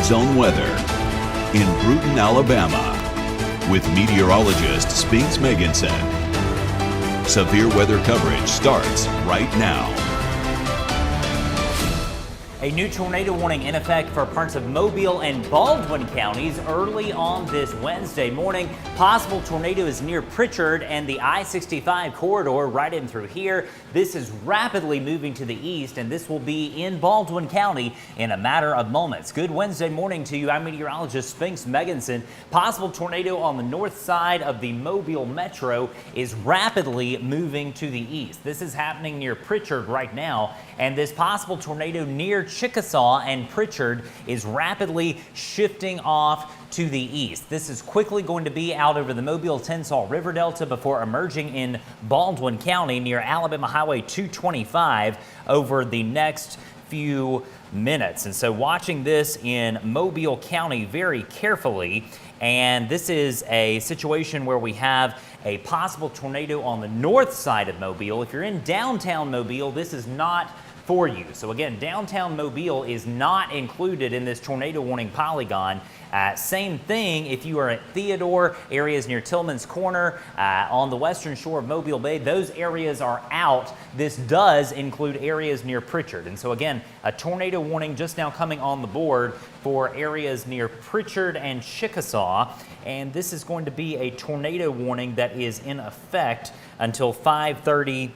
flood zone weather in Bruton, Alabama, with meteorologist Spinks Meganson. Severe weather coverage starts right now. A new tornado warning in effect for parts of Mobile and Baldwin counties early on this Wednesday morning. Possible tornado is near Pritchard and the I-65 corridor right in through here. This is rapidly moving to the east, and this will be in Baldwin County in a matter of moments. Good Wednesday morning to you. I'm meteorologist Spinks Meganson. Possible tornado on the north side of the Mobile metro is rapidly moving to the east. This is happening near Pritchard right now, and this possible tornado near Chickasaw and Pritchard is rapidly shifting off to the east. This is quickly going to be out over the Mobile-Tensas River Delta before emerging in Baldwin County near Alabama Highway 225 over the next few minutes. And so watching this in Mobile County very carefully, and this is a situation where we have a possible tornado on the north side of Mobile. If you're in downtown Mobile, this is not for you. So again, downtown Mobile is not included in this tornado warning polygon. Same thing if you are at Theodore, areas near Tillman's Corner, on the western shore of Mobile Bay, those areas are out. This does include areas near Pritchard. And so again, a tornado warning just now coming on the board for areas near Pritchard and Chickasaw. And this is going to be a tornado warning that is in effect until 5:30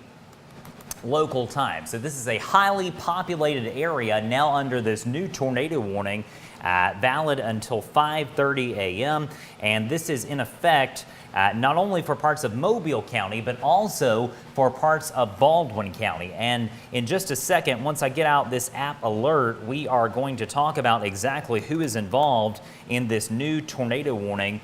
local time. So this is a highly populated area now under this new tornado warning, valid until 5:30 a.m. And this is in effect not only for parts of Mobile County, but also for parts of Baldwin County. And in just a second, once I get out this app alert, we are going to talk about exactly who is involved in this new tornado warning,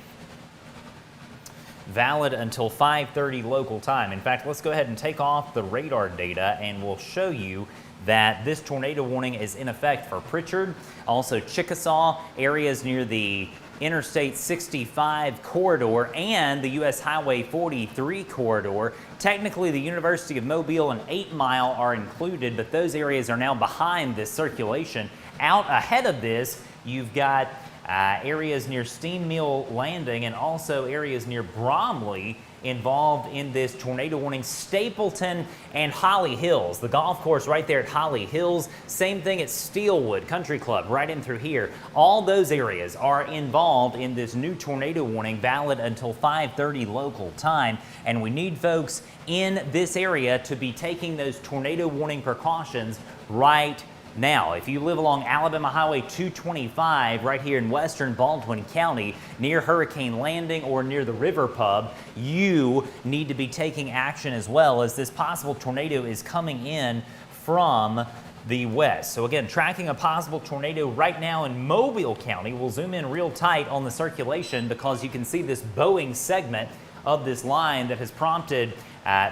valid until 5:30 local time. In fact, let's go ahead and take off the radar data and we'll show you that this tornado warning is in effect for Pritchard, also Chickasaw, areas near the Interstate 65 corridor and the US Highway 43 corridor. Technically, the University of Mobile and 8 Mile are included, but those areas are now behind this circulation. Out ahead of this, you've got areas near Steam Mill Landing and also areas near Bromley involved in this tornado warning. Stapleton and Holly Hills, the golf course right there at Holly Hills. Same thing at Steelwood Country Club right in through here. All those areas are involved in this new tornado warning, valid until 5:30 local time. And we need folks in this area to be taking those tornado warning precautions right now. If you live along Alabama Highway 225 right here in western Baldwin County near Hurricane Landing or near the River Pub, you need to be taking action as well, as this possible tornado is coming in from the west. So again, tracking a possible tornado right now in Mobile County. We'll zoom in real tight on the circulation because you can see this bowing segment of this line that has prompted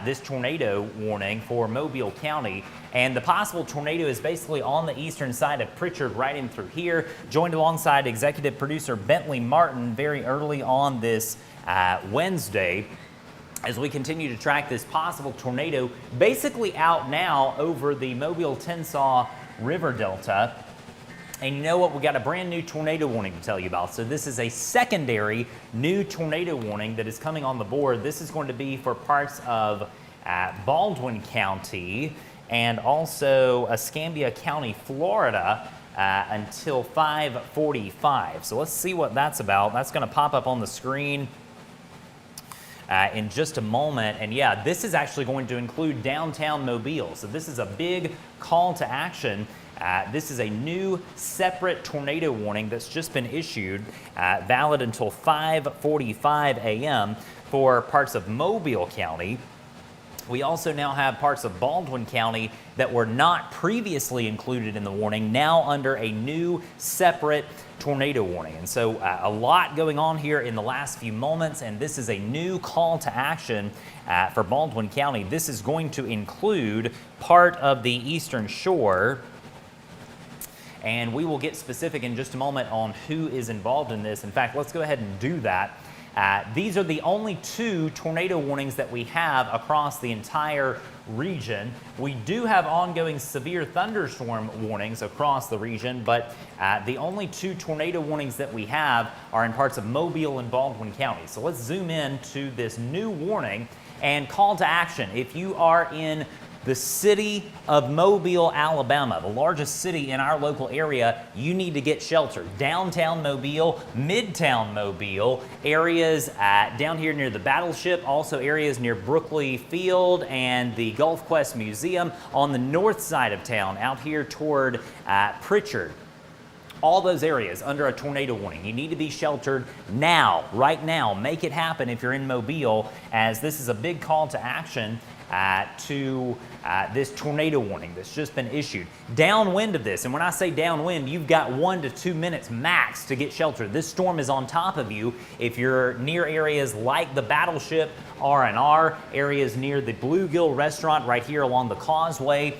this tornado warning for Mobile County. And the possible tornado is basically on the eastern side of Pritchard right in through here. Joined alongside executive producer Bentley Martin very early on this Wednesday as we continue to track this possible tornado basically out now over the Mobile-Tensas River Delta. And you know what? We got a brand new tornado warning to tell you about. So this is a secondary new tornado warning that is coming on the board. This is going to be for parts of Baldwin County and also Escambia County, Florida, until 5:45. So let's see what that's about. That's going to pop up on the screen in just a moment. And yeah, this is actually going to include downtown Mobile. So this is a big call to action. This is a new separate tornado warning that's just been issued, valid until 5:45 a.m. for parts of Mobile County. We also now have parts of Baldwin County that were not previously included in the warning, now under a new separate tornado warning. And so a lot going on here in the last few moments, and this is a new call to action for Baldwin County. This is going to include part of the eastern shore, and we will get specific in just a moment on who is involved in this. In fact, let's go ahead and do that. These are the only 2 tornado warnings that we have across the entire region. We do have ongoing severe thunderstorm warnings across the region, but the only 2 tornado warnings that we have are in parts of Mobile and Baldwin County. So let's zoom in to this new warning and call to action. If you are in the city of Mobile, Alabama, the largest city in our local area, you need to get sheltered. Downtown Mobile, Midtown Mobile, areas down here near the Battleship, also areas near Brookley Field and the Gulf Quest Museum, on the north side of town, out here toward Pritchard. All those areas under a tornado warning. You need to be sheltered now, right now. Make it happen if you're in Mobile, as this is a big call to action to this tornado warning that's just been issued. Downwind of this, and when I say downwind, you've got 1 to 2 minutes max to get sheltered. This storm is on top of you. If you're near areas like the Battleship, R&R, areas near the Bluegill restaurant right here along the causeway,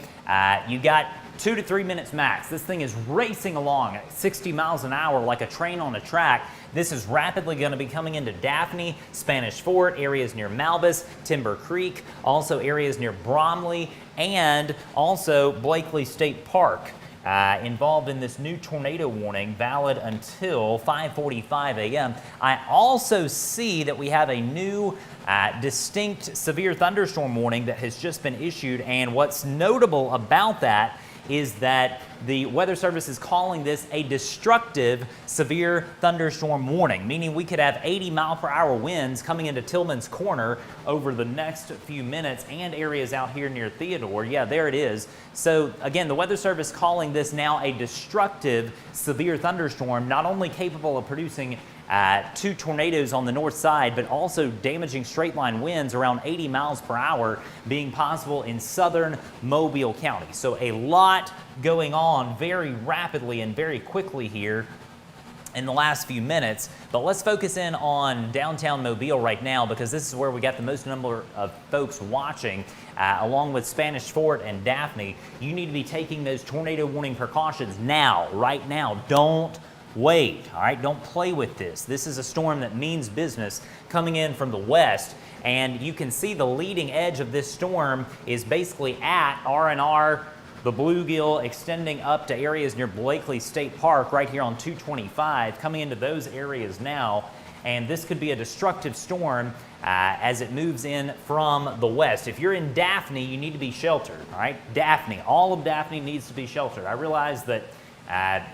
you got 2 to 3 minutes max. This thing is racing along at 60 miles an hour like a train on a track. This is rapidly going to be coming into Daphne, Spanish Fort, areas near Malbus, Timber Creek, also areas near Bromley, and also Blakely State Park. Involved in this new tornado warning, valid until 5:45 a.m. I also see that we have a new distinct severe thunderstorm warning that has just been issued, and what's notable about that is that the Weather Service is calling this a destructive severe thunderstorm warning, meaning we could have 80-mile-per-hour winds coming into Tillman's Corner over the next few minutes, and areas out here near Theodore. Yeah, there it is. So again, the Weather Service calling this now a destructive severe thunderstorm, not only capable of producing 2 tornadoes on the north side, but also damaging straight line winds around 80 miles per hour being possible in southern Mobile County. So a lot going on very rapidly and very quickly here in the last few minutes. But let's focus in on downtown Mobile right now, because this is where we got the most number of folks watching, along with Spanish Fort and Daphne. You need to be taking those tornado warning precautions now, right now. Don't wait, all right? Don't play with this. This is a storm that means business coming in from the west, and you can see the leading edge of this storm is basically at R&R, the Bluegill, extending up to areas near Blakely State Park right here on 225, coming into those areas now. And this could be a destructive storm as it moves in from the west. If you're in Daphne, you need to be sheltered, all right? Daphne, all of Daphne needs to be sheltered. I realize that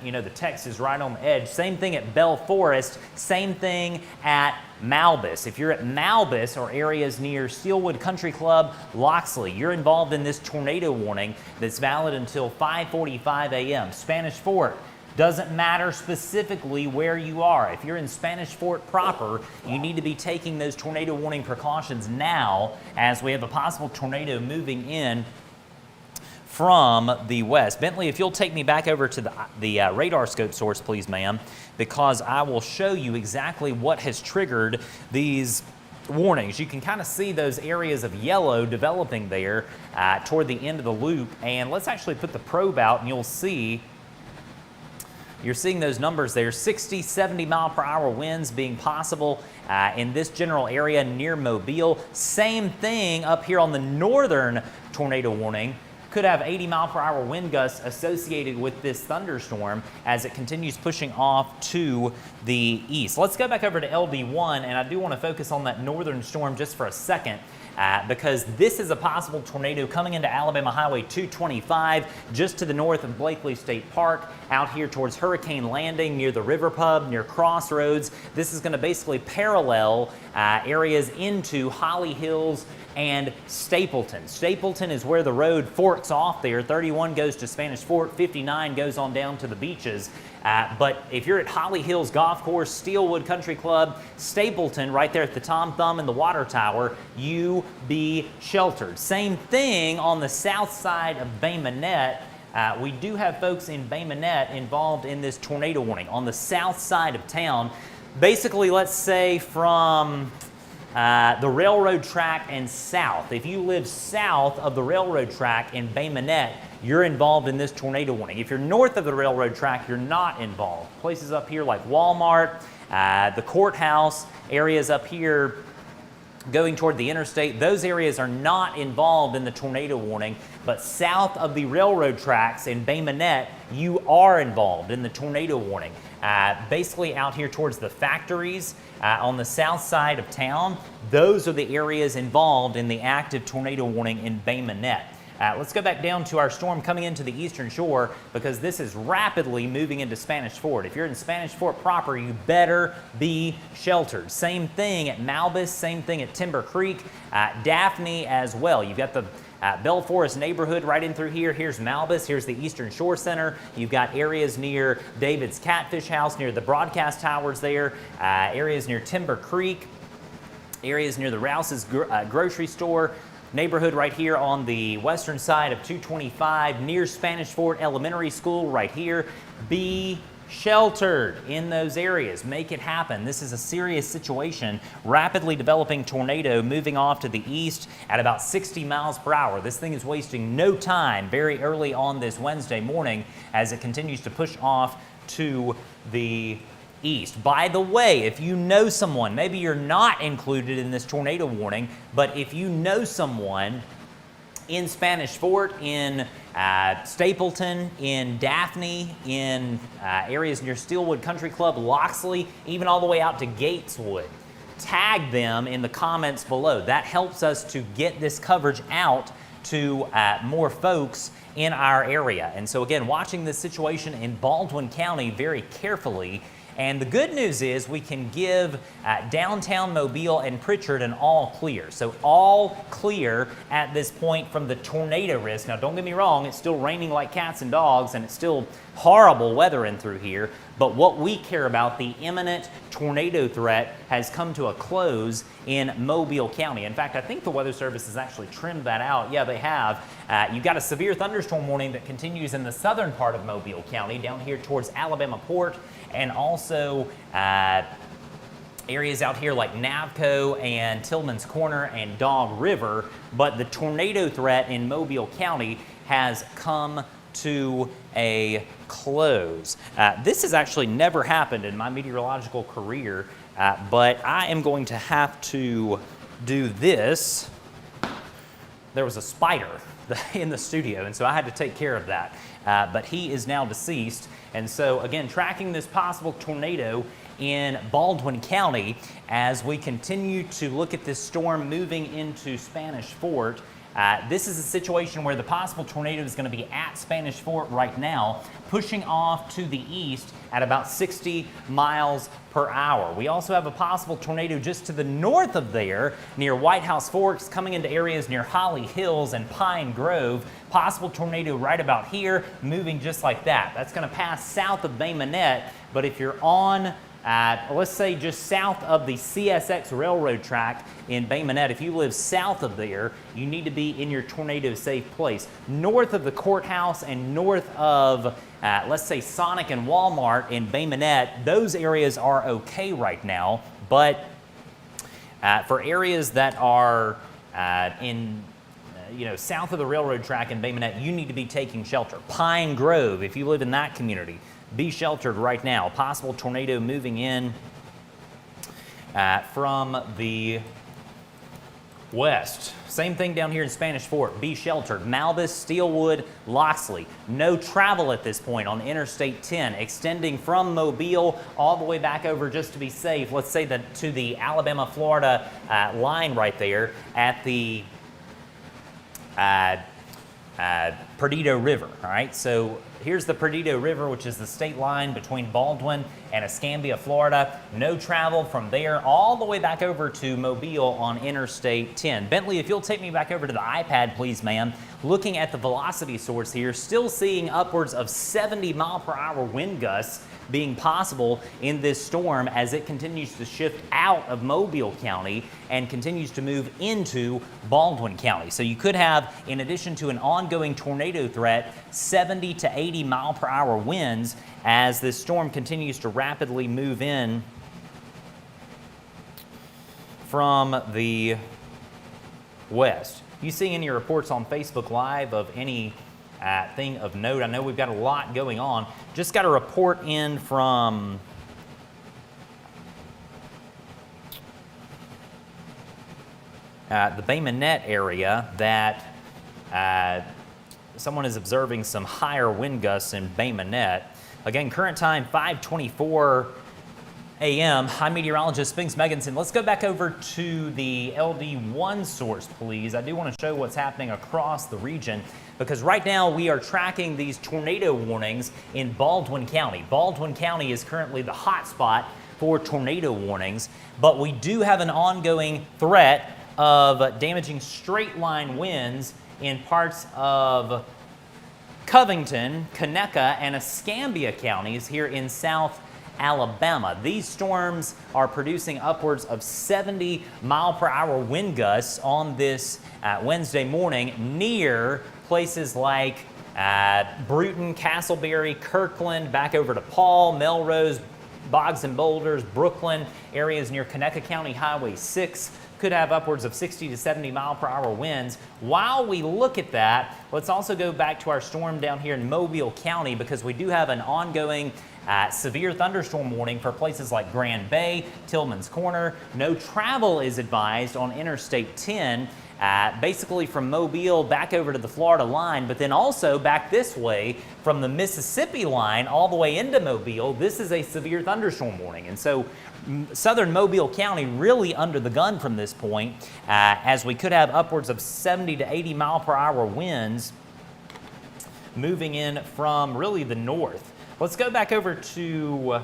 you know, the text is right on the edge. Same thing at Bell Forest, same thing at Malbus. If you're at Malbus or areas near Steelwood Country Club, Loxley, you're involved in this tornado warning that's valid until 5:45 a.m. Spanish Fort, doesn't matter specifically where you are. If you're in Spanish Fort proper, you need to be taking those tornado warning precautions now, as we have a possible tornado moving in from the west. Bentley, if you'll take me back over to the radar scope source, please, ma'am, because I will show you exactly what has triggered these warnings. You can kind of see those areas of yellow developing there toward the end of the loop. And let's actually put the probe out, and you'll see, you're seeing those numbers there, 60, 70 mile per hour winds being possible in this general area near Mobile. Same thing up here on the northern tornado warning. Could have 80 mile per hour wind gusts associated with this thunderstorm as it continues pushing off to the east. Let's go back over to LB1, and I do want to focus on that northern storm just for a second. Because this is a possible tornado coming into Alabama Highway 225, just to the north of Blakely State Park, out here towards Hurricane Landing, near the River Pub, near Crossroads. This is going to basically parallel areas into Holly Hills and Stapleton. Stapleton is where the road forks off there. 31 goes to Spanish Fort, 59 goes on down to the beaches. But if you're at Holly Hills Golf Course, Steelwood Country Club, Stapleton, right there at the Tom Thumb and the Water Tower, you be sheltered. Same thing on the south side of Bay Minette. We do have folks in Bay Minette involved in this tornado warning on the south side of town. Basically, let's say from the railroad track and south. If you live south of the railroad track in Bay Minette, you're involved in this tornado warning. If you're north of the railroad track, you're not involved. Places up here like Walmart, the courthouse, areas up here going toward the interstate, those areas are not involved in the tornado warning, but south of the railroad tracks in Bay Minette, you are involved in the tornado warning. Basically out here towards the factories on the south side of town, those are the areas involved in the active tornado warning in Bay Minette. Let's go back down to our storm coming into the eastern shore, because this is rapidly moving into Spanish Fort. If you're in Spanish Fort proper, you better be sheltered. Same thing at Malbus, same thing at Timber Creek, Daphne as well. You've got the Bell Forest neighborhood right in through here. Here's Malbus, here's the Eastern Shore Center. You've got areas near David's Catfish House, near the broadcast towers there, areas near Timber Creek, areas near the Rouse's grocery store, neighborhood right here on the western side of 225 near Spanish Fort Elementary School right here. Be sheltered in those areas. Make it happen. This is a serious situation. Rapidly developing tornado moving off to the east at about 60 miles per hour. This thing is wasting no time very early on this Wednesday morning as it continues to push off to the east. By the way, if you know someone, maybe you're not included in this tornado warning, but if you know someone in Spanish Fort, in Stapleton, in Daphne, in areas near Steelwood Country Club, Loxley, even all the way out to Gateswood, tag them in the comments below. That helps us to get this coverage out to more folks in our area. And so again, watching this situation in Baldwin County very carefully. And the good news is we can give downtown Mobile and Pritchard an all clear. So all clear at this point from the tornado risk. Now don't get me wrong, it's still raining like cats and dogs and it's still horrible weather in through here. But what we care about, the imminent tornado threat, has come to a close in Mobile County. In fact, I think the Weather Service has actually trimmed that out. Yeah, they have. You've got a severe thunderstorm warning that continues in the southern part of Mobile County, down here towards Alabama Port, and also areas out here like Navco and Tillman's Corner and Dog River. But the tornado threat in Mobile County has come to a close. This has actually never happened in my meteorological career, but I am going to have to do this. There was a spider in the studio, and so I had to take care of that. But he is now deceased. And so again, tracking this possible tornado in Baldwin County as we continue to look at this storm moving into Spanish Fort. This is a situation where the possible tornado is going to be at Spanish Fort right now, pushing off to the east at about 60 miles per hour. We also have a possible tornado just to the north of there near White House Forks, coming into areas near Holly Hills and Pine Grove. Possible tornado right about here, moving just like that. That's going to pass south of Bay Minette, but if you're on let's say just south of the CSX railroad track in Bay Minette, if you live south of there, you need to be in your tornado safe place. North of the courthouse and north of, let's say, Sonic and Walmart in Bay Minette, those areas are okay right now. But for areas that are south of the railroad track in Bay Minette, you need to be taking shelter. Pine Grove, if you live in that community, be sheltered right now. Possible tornado moving in from the west. Same thing down here in Spanish Fort. Be sheltered. Malbus, Steelwood, Loxley. No travel at this point on Interstate 10, extending from Mobile all the way back over just to be safe. Let's say that to the Alabama-Florida line right there at the Perdido River. All right, so here's the Perdido River, which is the state line between Baldwin and Escambia, Florida. No travel from there all the way back over to Mobile on Interstate 10. Bentley, if you'll take me back over to the iPad, please, ma'am. Looking at the velocity source here, still seeing upwards of 70 mile per hour wind gusts being possible in this storm as it continues to shift out of Mobile County and continues to move into Baldwin County. So you could have, in addition to an ongoing tornado threat, 70 to 80 mile per hour winds as this storm continues to rapidly move in from the west. You see any reports on Facebook Live of any thing of note? I know we've got a lot going on. Just got a report in from the Bay Minette area that someone is observing some higher wind gusts in Bay Minette. Again, current time 5:24 a.m. I'm meteorologist Spinks Megginson. Let's go back over to the LD1 source, please. I do want to show what's happening across the region, because right now we are tracking these tornado warnings in Baldwin County. Baldwin County is currently the hot spot for tornado warnings, but we do have an ongoing threat of damaging straight line winds in parts of Covington, Conecuh, and Escambia counties here in South Alabama. These storms are producing upwards of 70 mile-per-hour wind gusts on this Wednesday morning near places like Bruton, Castleberry, Kirkland, back over to Paul, Melrose, Boggs and Boulders, Brooklyn, areas near Conecuh County Highway 6 could have upwards of 60 to 70 mile-per-hour winds. While we look at that, let's also go back to our storm down here in Mobile County, because we do have an ongoing severe thunderstorm warning for places like Grand Bay, Tillman's Corner. No travel is advised on Interstate 10, basically from Mobile back over to the Florida line, but then also back this way from the Mississippi line all the way into Mobile. This is a severe thunderstorm warning. And so southern Mobile County really under the gun from this point, as we could have upwards of 70 to 80 mile-per-hour winds moving in from really the north. Let's go back over to,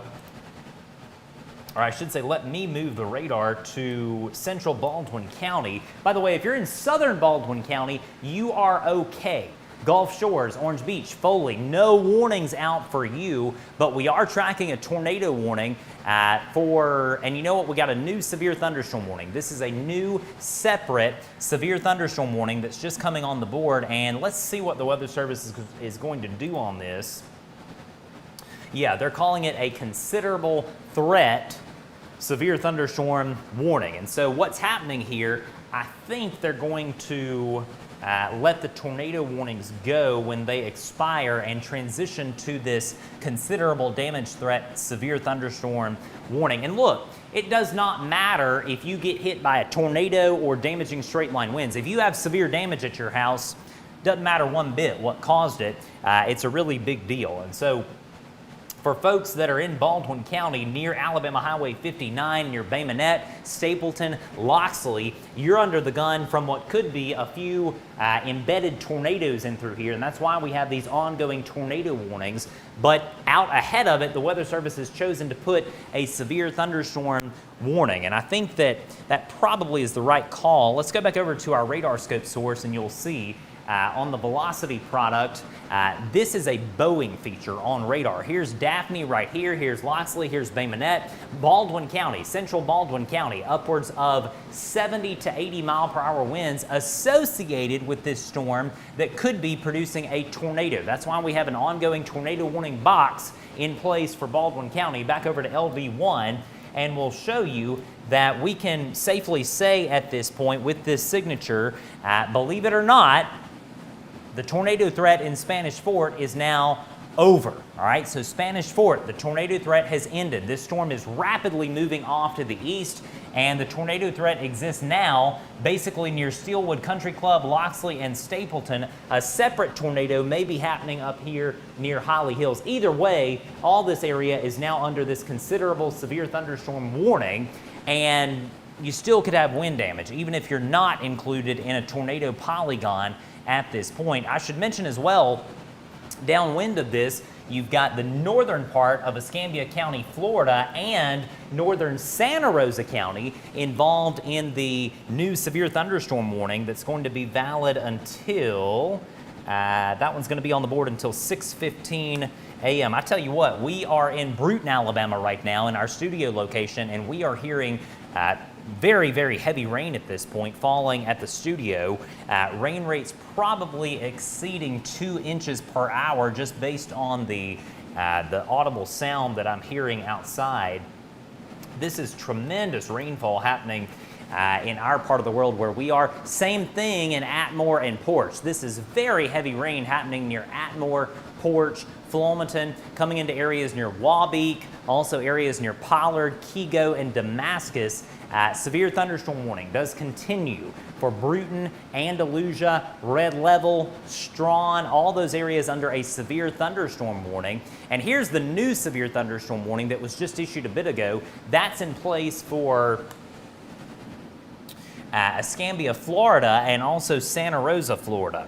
or I should say, let me move the radar to central Baldwin County. By the way, if you're in southern Baldwin County, you are okay. Gulf Shores, Orange Beach, Foley, no warnings out for you, but we are tracking a tornado warning and you know what? We got a new severe thunderstorm warning. This is a new separate severe thunderstorm warning that's just coming on the board, and let's see what the Weather Service is going to do on this. Yeah, they're calling it a considerable threat severe thunderstorm warning. And so what's happening here, I think they're going to let the tornado warnings go when they expire and transition to this considerable damage threat severe thunderstorm warning. And look, it does not matter if you get hit by a tornado or damaging straight line winds. If you have severe damage at your house, doesn't matter one bit what caused it. It's a really big deal. And so for folks that are in Baldwin County near Alabama Highway 59, near Bay Minette, Stapleton, Loxley, you're under the gun from what could be a few embedded tornadoes in through here, and that's why we have these ongoing tornado warnings. But out ahead of it, the Weather Service has chosen to put a severe thunderstorm warning, and I think that that probably is the right call. Let's go back over to our radar scope source, and you'll see on the velocity product, this is a bowing feature on radar. Here's Daphne right here, here's Loxley, here's Bay Minette. Baldwin County, central Baldwin County, upwards of 70 to 80 mile-per-hour winds associated with this storm that could be producing a tornado. That's why we have an ongoing tornado warning box in place for Baldwin County. Back over to LV1, and we'll show you that we can safely say at this point with this signature, believe it or not, the tornado threat in Spanish Fort is now over. All right, so Spanish Fort, the tornado threat has ended. This storm is rapidly moving off to the east, and the tornado threat exists now basically near Steelwood Country Club, Loxley, and Stapleton. A separate tornado may be happening up here near Holly Hills. Either way, all this area is now under this considerable severe thunderstorm warning, and you still could have wind damage, even if you're not included in a tornado polygon at this point. I should mention as well, downwind of this, you've got the northern part of Escambia County, Florida, and northern Santa Rosa County involved in the new severe thunderstorm warning that's going to be valid until, that one's going to be on the board until 6:15 a.m. I tell you what, we are in Bruton, Alabama right now in our studio location, and we are hearing very, very heavy rain at this point falling at the studio. Rain rates probably exceeding 2 inches per hour just based on the audible sound that I'm hearing outside. This is tremendous rainfall happening in our part of the world where we are. Same thing in Atmore and Porch. This is very heavy rain happening near Atmore, Porch, Flomaton, coming into areas near Wabeek, also areas near Pollard, Kego, and Damascus. Severe thunderstorm warning does continue for Bruton, Andalusia, Red Level, Strawn, all those areas under a severe thunderstorm warning. And here's the new severe thunderstorm warning that was just issued a bit ago. That's in place for Escambia, Florida, and also Santa Rosa, Florida.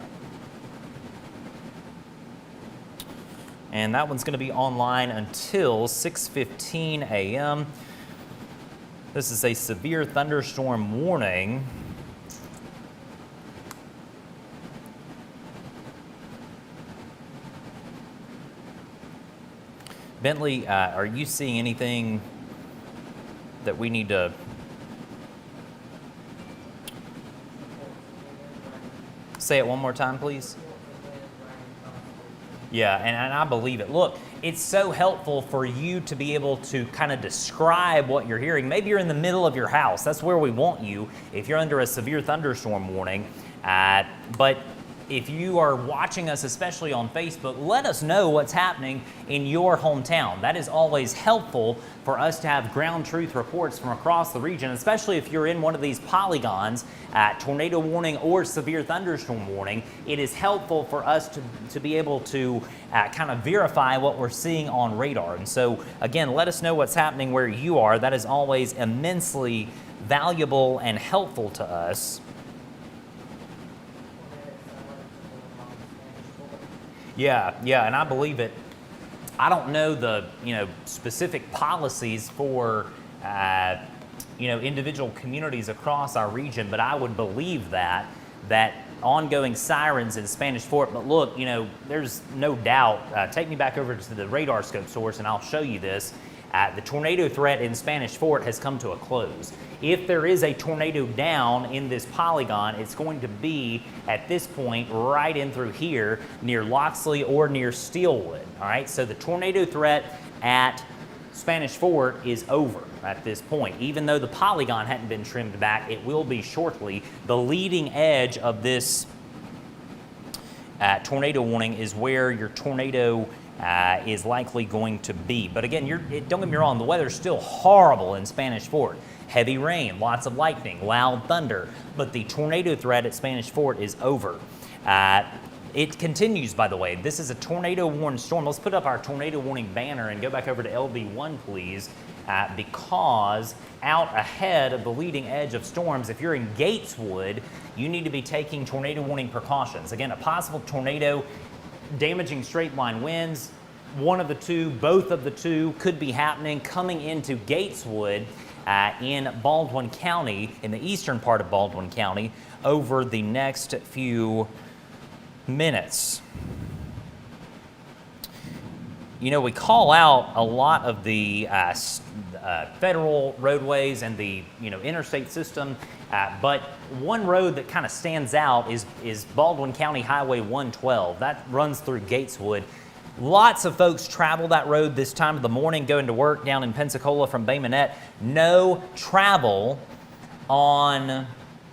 And that one's going to be online until 6:15 a.m. This is a severe thunderstorm warning. Bentley, are you seeing anything that we need to... Say it one more time, please. Yeah, and I believe it. Look, it's so helpful for you to be able to kind of describe what you're hearing. Maybe you're in the middle of your house. That's where we want you if you're under a severe thunderstorm warning. But if you are watching us, especially on Facebook, let us know what's happening in your hometown. That is always helpful for us to have ground truth reports from across the region, especially if you're in one of these polygons, tornado warning or severe thunderstorm warning. It is helpful for us to be able to kind of verify what we're seeing on radar. And so, again, let us know what's happening where you are. That is always immensely valuable and helpful to us. Yeah, and I believe it. I don't know the specific policies for individual communities across our region, but I would believe that ongoing sirens in Spanish Fort. But look, there's no doubt. Take me back over to the radar scope source, and I'll show you this. The tornado threat in Spanish Fort has come to a close. If there is a tornado down in this polygon, it's going to be at this point right in through here near Loxley or near Steelwood. All right, so the tornado threat at Spanish Fort is over at this point. Even though the polygon hadn't been trimmed back, it will be shortly. The leading edge of this tornado warning is where your tornado is likely going to be. But again, don't get me wrong, the weather's still horrible in Spanish Fort. Heavy rain, lots of lightning, loud thunder, but the tornado threat at Spanish Fort is over. It continues, by the way. This is a tornado warned storm. Let's put up our tornado warning banner and go back over to LB1, please, because out ahead of the leading edge of storms, if you're in Gateswood, you need to be taking tornado warning precautions. Again, a possible tornado damaging straight line winds, one of the two, both of the two could be happening coming into Gateswood in Baldwin County, in the eastern part of Baldwin County, over the next few minutes. We call out a lot of the federal roadways and the interstate system, but one road that kind of stands out is Baldwin County Highway 112. That runs through Gateswood. Lots of folks travel that road this time of the morning going to work down in Pensacola from Bay Minette. No travel on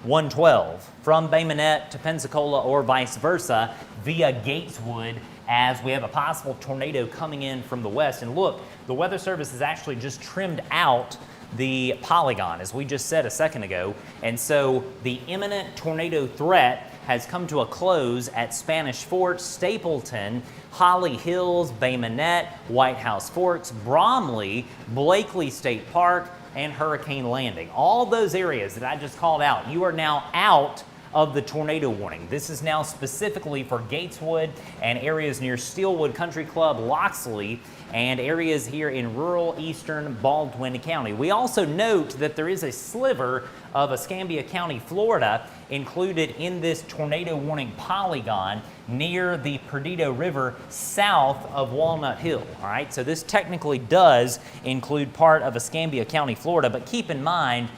112 from Bay Minette to Pensacola or vice versa via Gateswood, as we have a possible tornado coming in from the west. And look, the Weather Service has actually just trimmed out the polygon, as we just said a second ago. And so the imminent tornado threat has come to a close at Spanish Fort, Stapleton, Holly Hills, Bay Minette, White House Forks, Bromley, Blakely State Park, and Hurricane Landing. All those areas that I just called out, you are now out of the tornado warning. This is now specifically for Gateswood and areas near Steelwood Country Club, Loxley, and areas here in rural eastern Baldwin County. We also note that there is a sliver of Escambia County, Florida, included in this tornado warning polygon near the Perdido River south of Walnut Hill. All right, so this technically does include part of Escambia County, Florida, but keep in mind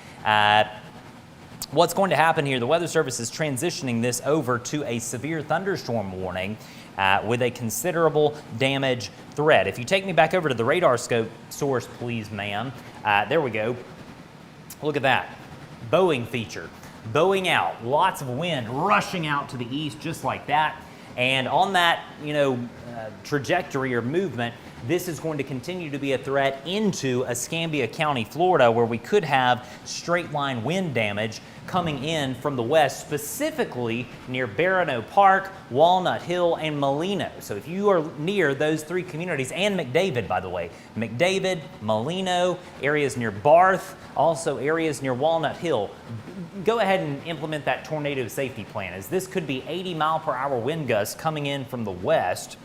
what's going to happen here. The Weather Service is transitioning this over to a severe thunderstorm warning with a considerable damage threat. If you take me back over to the radar scope source, please, ma'am. There we go. Look at that. bowing feature. Bowing out, lots of wind rushing out to the east just like that. And on that, trajectory or movement, this is going to continue to be a threat into Escambia County, Florida, where we could have straight line wind damage coming in from the west, specifically near Barano Park, Walnut Hill, and Molino. So if you are near those three communities, and McDavid, by the way, McDavid, Molino, areas near Barth, also areas near Walnut Hill, go ahead and implement that tornado safety plan, as this could be 80-mile-per-hour wind gusts coming in from the west.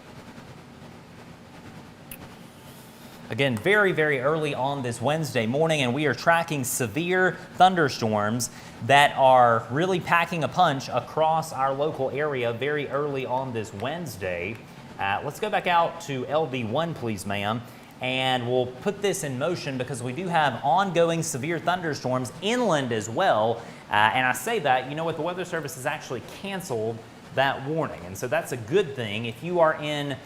Again, very, very early on this Wednesday morning, and we are tracking severe thunderstorms that are really packing a punch across our local area very early on this Wednesday. Let's go back out to LD1, please, ma'am, and we'll put this in motion because we do have ongoing severe thunderstorms inland as well. And I say that, you know what, the Weather Service has actually canceled that warning, and so that's a good thing. If you are in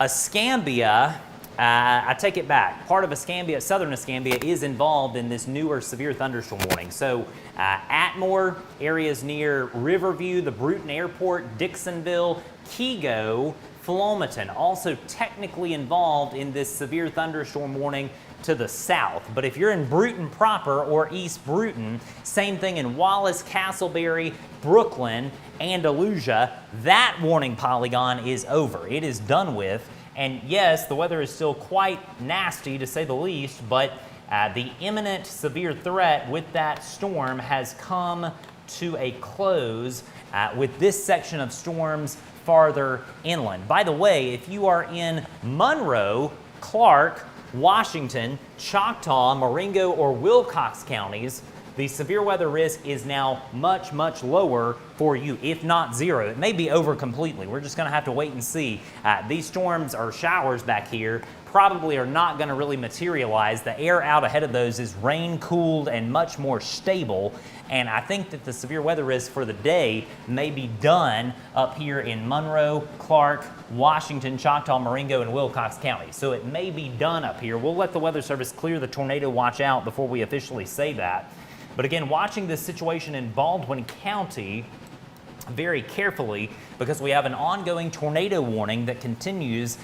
Escambia, I take it back. Part of Escambia, southern Escambia, is involved in this newer severe thunderstorm warning. So Atmore, areas near Riverview, the Bruton Airport, Dixonville, Kego, Philomaton, also technically involved in this severe thunderstorm warning to the south. But if you're in Bruton proper or East Bruton, same thing in Wallace, Castleberry, Brooklyn, Andalusia, that warning polygon is over. It is done with. And yes, the weather is still quite nasty to say the least, but the imminent severe threat with that storm has come to a close with this section of storms farther inland. By the way, if you are in Monroe, Clark, Washington, Choctaw, Marengo, or Wilcox counties, the severe weather risk is now much, much lower for you, if not zero. It may be over completely. We're just going to have to wait and see. These storms or showers back here probably are not going to really materialize. The air out ahead of those is rain-cooled and much more stable. And I think that the severe weather risk for the day may be done up here in Monroe, Clark, Washington, Choctaw, Marengo, and Wilcox County. So it may be done up here. We'll let the Weather Service clear the tornado watch out before we officially say that. But again, watching this situation in Baldwin County very carefully, because we have an ongoing tornado warning that continues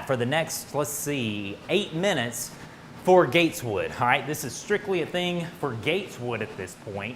for the next, 8 minutes for Gateswood. All right, this is strictly a thing for Gateswood at this point.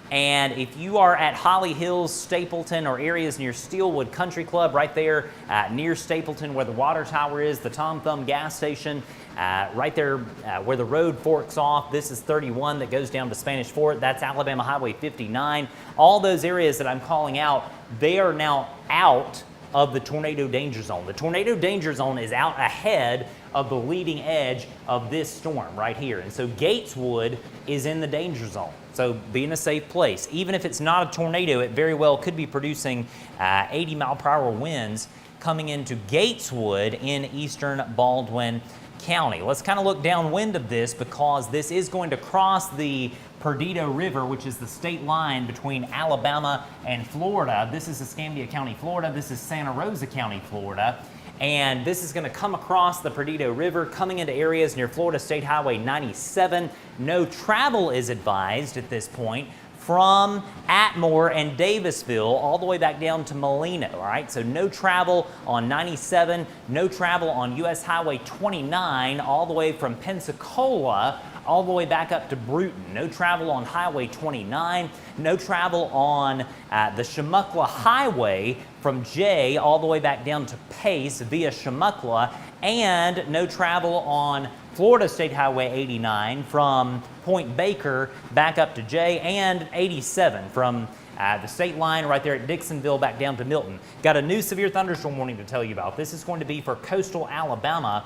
And if you are at Holly Hills, Stapleton, or areas near Steelwood Country Club, right there near Stapleton where the water tower is, the Tom Thumb gas station, right there where the road forks off, this is 31 that goes down to Spanish Fort, that's Alabama Highway 59. All those areas that I'm calling out, they are now out of the tornado danger zone. The tornado danger zone is out ahead of the leading edge of this storm right here. And so Gateswood is in the danger zone. So be in a safe place. Even if it's not a tornado, it very well could be producing 80-mile-per-hour winds coming into Gateswood in eastern Baldwin County. Let's kind of look downwind of this, because this is going to cross the Perdido River, which is the state line between Alabama and Florida. This is Escambia County, Florida. This is Santa Rosa County, Florida. And this is going to come across the Perdido River, coming into areas near Florida State Highway 97. No travel is advised at this point from Atmore and Davisville all the way back down to Molino, all right? So no travel on 97, no travel on US Highway 29 all the way from Pensacola all the way back up to Bruton. No travel on Highway 29, no travel on the Chumuckla Highway from J all the way back down to Pace via Chumuckla, and no travel on Florida State Highway 89 from Point Baker back up to J, and 87 from the state line right there at Dixonville back down to Milton. Got a new severe thunderstorm warning to tell you about. This is going to be for coastal Alabama,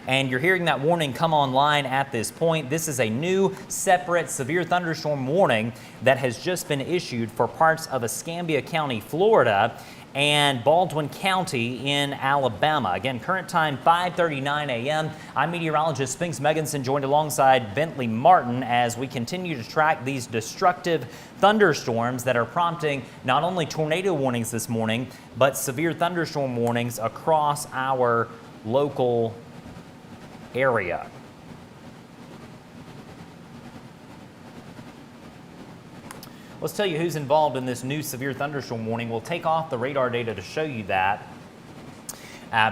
and you're hearing that warning come online at this point. This is a new separate severe thunderstorm warning that has just been issued for parts of Escambia County, Florida, and Baldwin County in Alabama. Again, current time 5:39 a.m. I'm meteorologist Spinks Megginson, joined alongside Bentley Martin as we continue to track these destructive thunderstorms that are prompting not only tornado warnings this morning, but severe thunderstorm warnings across our local area. let's tell you who's involved in this new severe thunderstorm warning. We'll take off the radar data to show you that.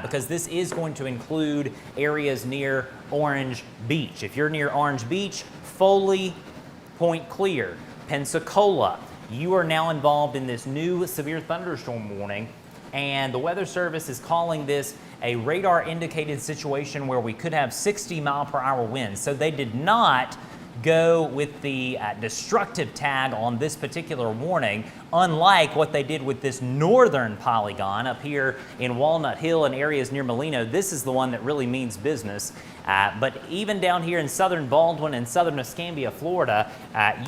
Because this is going to include areas near Orange Beach. If you're near Orange Beach, Foley, Point Clear, Pensacola, you are now involved in this new severe thunderstorm warning, and the Weather Service is calling this a radar indicated situation where we could have 60-mile-per-hour winds. So they did not go with the destructive tag on this particular warning, unlike what they did with this northern polygon up here in Walnut Hill and areas near Molino. This is the one that really means business. But even down here in southern Baldwin and southern Escambia, Florida,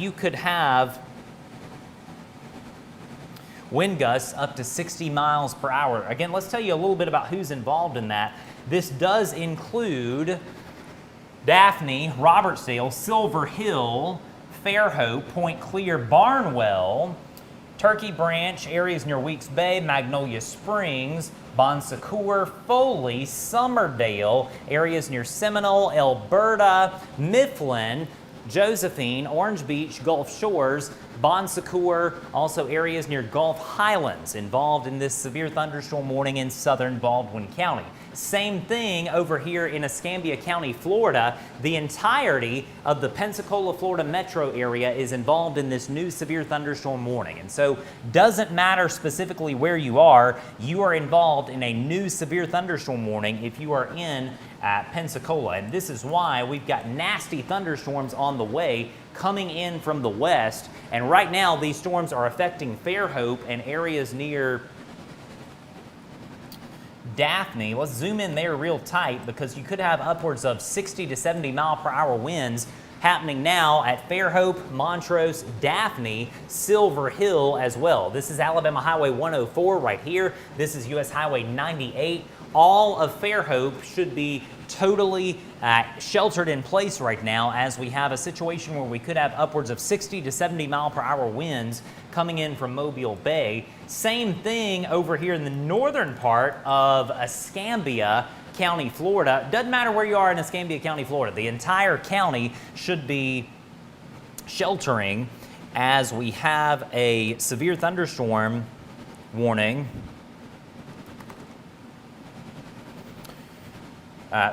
you could have wind gusts up to 60 miles per hour. Again, let's tell you a little bit about who's involved in that. This does include Daphne, Robertsdale, Silver Hill, Fairhope, Point Clear, Barnwell, Turkey Branch, areas near Weeks Bay, Magnolia Springs, Bon Secour, Foley, Summerdale, areas near Seminole, Alberta, Mifflin, Josephine, Orange Beach, Gulf Shores, Bon Secour, also areas near Gulf Highlands involved in this severe thunderstorm warning in southern Baldwin County. Same thing over here in Escambia County, Florida. The entirety of the Pensacola, Florida metro area is involved in this new severe thunderstorm warning. And so doesn't matter specifically where you are involved in a new severe thunderstorm warning if you are in Pensacola. And this is why we've got nasty thunderstorms on the way coming in from the west. And right now these storms are affecting Fairhope and areas near Daphne. Let's zoom in there real tight because you could have upwards of 60 to 70 mile per hour winds happening now at Fairhope, Montrose, Daphne, Silver Hill as well. This is Alabama Highway 104 right here. This is US Highway 98. All of Fairhope should be totally sheltered in place right now as we have a situation where we could have upwards of 60 to 70 mile per hour winds coming in from Mobile Bay. Same thing over here in the northern part of Escambia County, Florida. Doesn't matter where you are in Escambia County, Florida. The entire county should be sheltering as we have a severe thunderstorm warning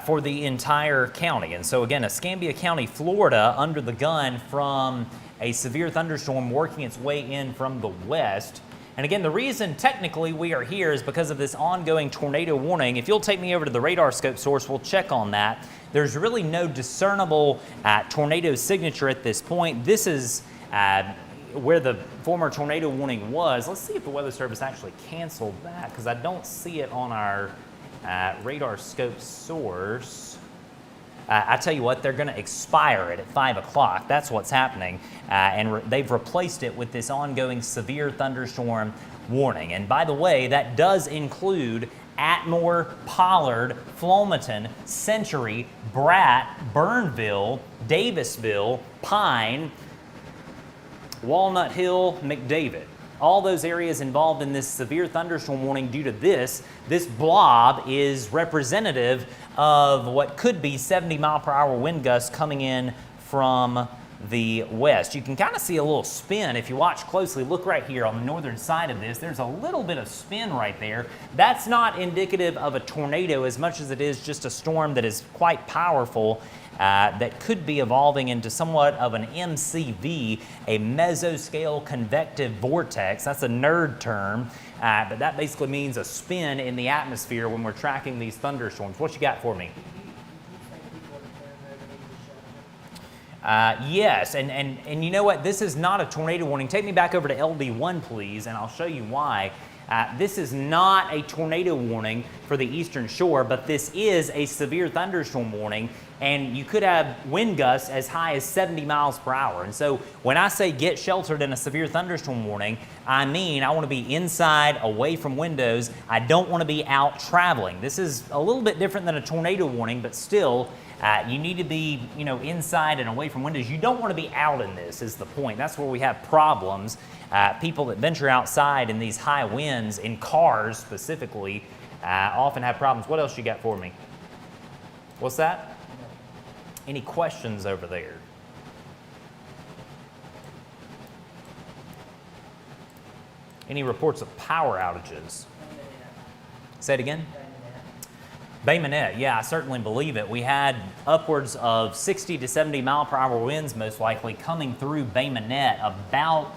for the entire county. And so again, Escambia County, Florida, under the gun from a severe thunderstorm working its way in from the west. And again, the reason technically we are here is because of this ongoing tornado warning. If you'll take me over to the radar scope source, we'll check on that. There's really no discernible tornado signature at this point. This is where the former tornado warning was. Let's see if the Weather Service actually canceled that, because I don't see it on our radar scope source. I tell you what, they're going to expire it at 5 o'clock. That's what's happening. And they've replaced it with this ongoing severe thunderstorm warning. And by the way, that does include Atmore, Pollard, Flomaton, Century, Bratt, Burnville, Davisville, Pine, Walnut Hill, McDavid. All those areas involved in this severe thunderstorm warning due to this blob is representative of what could be 70 mile per hour wind gusts coming in from the west. You can kind of see a little spin if you watch closely. Look right here on the northern side of this. There's a little bit of spin right there. That's not indicative of a tornado as much as it is just a storm that is quite powerful that could be evolving into somewhat of an MCV, a mesoscale convective vortex. That's a nerd term, but that basically means a spin in the atmosphere when we're tracking these thunderstorms. What you got for me? Yes, and you know what? This is not a tornado warning. Take me back over to LD1, please, and I'll show you why. This is not a tornado warning for the eastern shore, but this is a severe thunderstorm warning, and you could have wind gusts as high as 70 miles per hour. And so when I say get sheltered in a severe thunderstorm warning, I mean I want to be inside, away from windows. I don't want to be out traveling. This is a little bit different than a tornado warning, but still, you need to be, inside and away from windows. You don't want to be out in this, is the point. That's where we have problems. People that venture outside in these high winds, in cars specifically, often have problems. What else you got for me? What's that? Any questions over there? Any reports of power outages? Say it again? Bay Minette, yeah, I certainly believe it. We had upwards of 60 to 70 mile per hour winds most likely coming through Bay Minette about,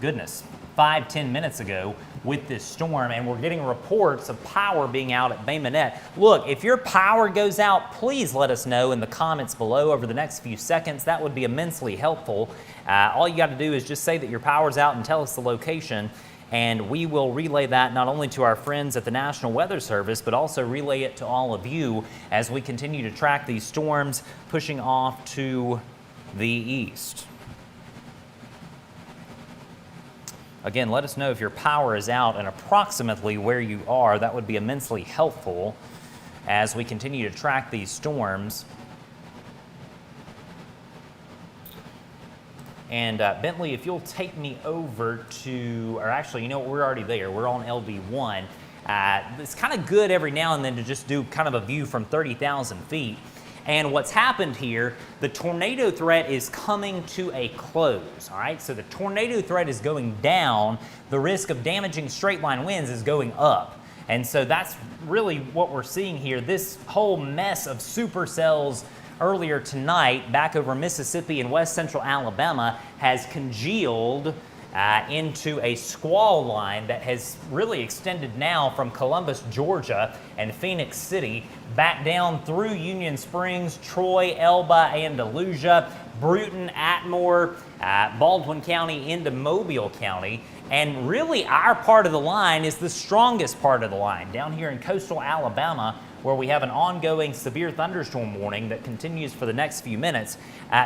goodness, 5-10 minutes ago with this storm, and we're getting reports of power being out at Bay Minette. Look, if your power goes out, please let us know in the comments below over the next few seconds. That would be immensely helpful. All you got to do is just say that your power's out and tell us the location, and we will relay that not only to our friends at the National Weather Service, but also relay it to all of you as we continue to track these storms pushing off to the east. Again, let us know if your power is out and approximately where you are. That would be immensely helpful as we continue to track these storms. And Bentley, if you'll take me over to, or actually, you know what, we're already there. We're on LB1. It's kind of good every now and then to just do kind of a view from 30,000 feet. And what's happened here, the tornado threat is coming to a close, all right? So the tornado threat is going down. The risk of damaging straight line winds is going up. And so that's really what we're seeing here. This whole mess of supercells earlier tonight back over Mississippi and west central Alabama has congealed into a squall line that has really extended now from Columbus, Georgia and Phoenix City back down through Union Springs, Troy, Elba, Andalusia, Bruton, Atmore, Baldwin County into Mobile County. And really our part of the line is the strongest part of the line down here in coastal Alabama, where we have an ongoing severe thunderstorm warning that continues for the next few minutes.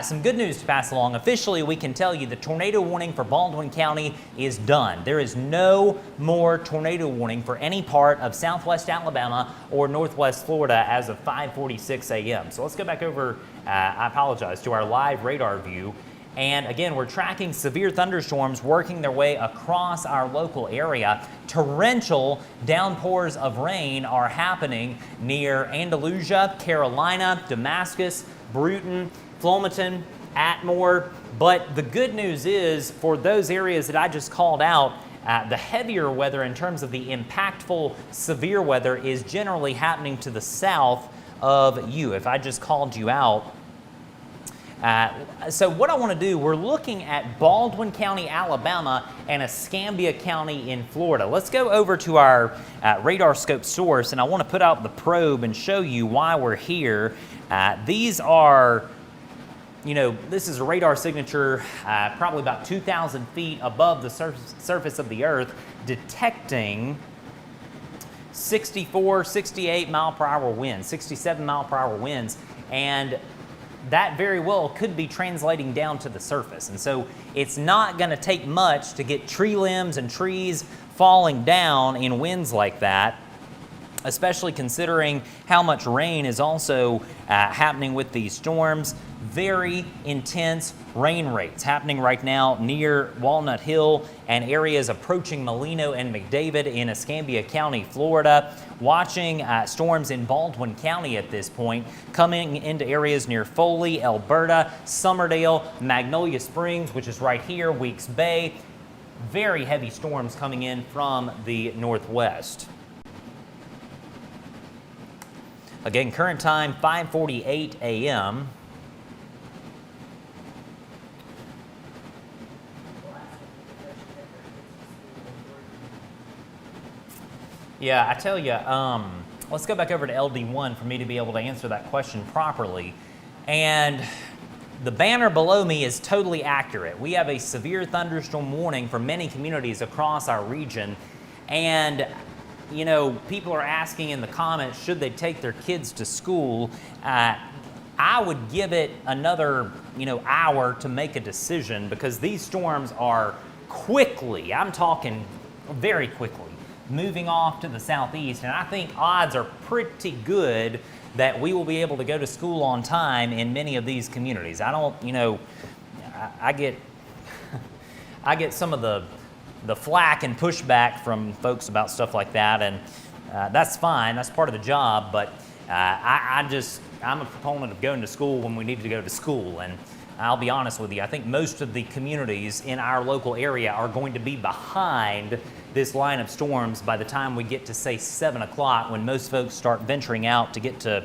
Some good news to pass along. Officially, we can tell you the tornado warning for Baldwin County is done. There is no more tornado warning for any part of southwest Alabama or northwest Florida as of 5:46 a.m. So let's go back over, I apologize, to our live radar view. And again, we're tracking severe thunderstorms working their way across our local area. Torrential downpours of rain are happening near Andalusia, Carolina, Damascus, Bruton, Flomaton, Atmore. But the good news is for those areas that I just called out, the heavier weather in terms of the impactful severe weather is generally happening to the south of you. If I just called you out, so what I want to do, we're looking at Baldwin County, Alabama, and Escambia County in Florida. Let's go over to our radar scope source, and I want to put out the probe and show you why we're here. These are, you know, this is a radar signature probably about 2,000 feet above the surface of the Earth, detecting 64, 68 mile per hour winds, 67 mile per hour winds, and that very well could be translating down to the surface. And so it's not going to take much to get tree limbs and trees falling down in winds like that, especially considering how much rain is also happening with these storms. Very intense rain rates happening right now near Walnut Hill and areas approaching Molino and McDavid in Escambia County, Florida. Watching storms in Baldwin County at this point, coming into areas near Foley, Alberta, Summerdale, Magnolia Springs, which is right here, Weeks Bay. Very heavy storms coming in from the northwest. Again, current time 5:48 a.m. Yeah, I tell you, let's go back over to LD1 for me to be able to answer that question properly. And the banner below me is totally accurate. We have a severe thunderstorm warning for many communities across our region. And, you know, people are asking in the comments, should they take their kids to school? I would give it another, hour to make a decision, because these storms are quickly, I'm talking very quickly, moving off to the southeast, and I think odds are pretty good that we will be able to go to school on time in many of these communities. I don't, I get some of the flack and pushback from folks about stuff like that, and that's fine, that's part of the job, but I'm a proponent of going to school when we need to go to school, and I'll be honest with you, I think most of the communities in our local area are going to be behind this line of storms by the time we get to, say, 7 o'clock, when most folks start venturing out to get to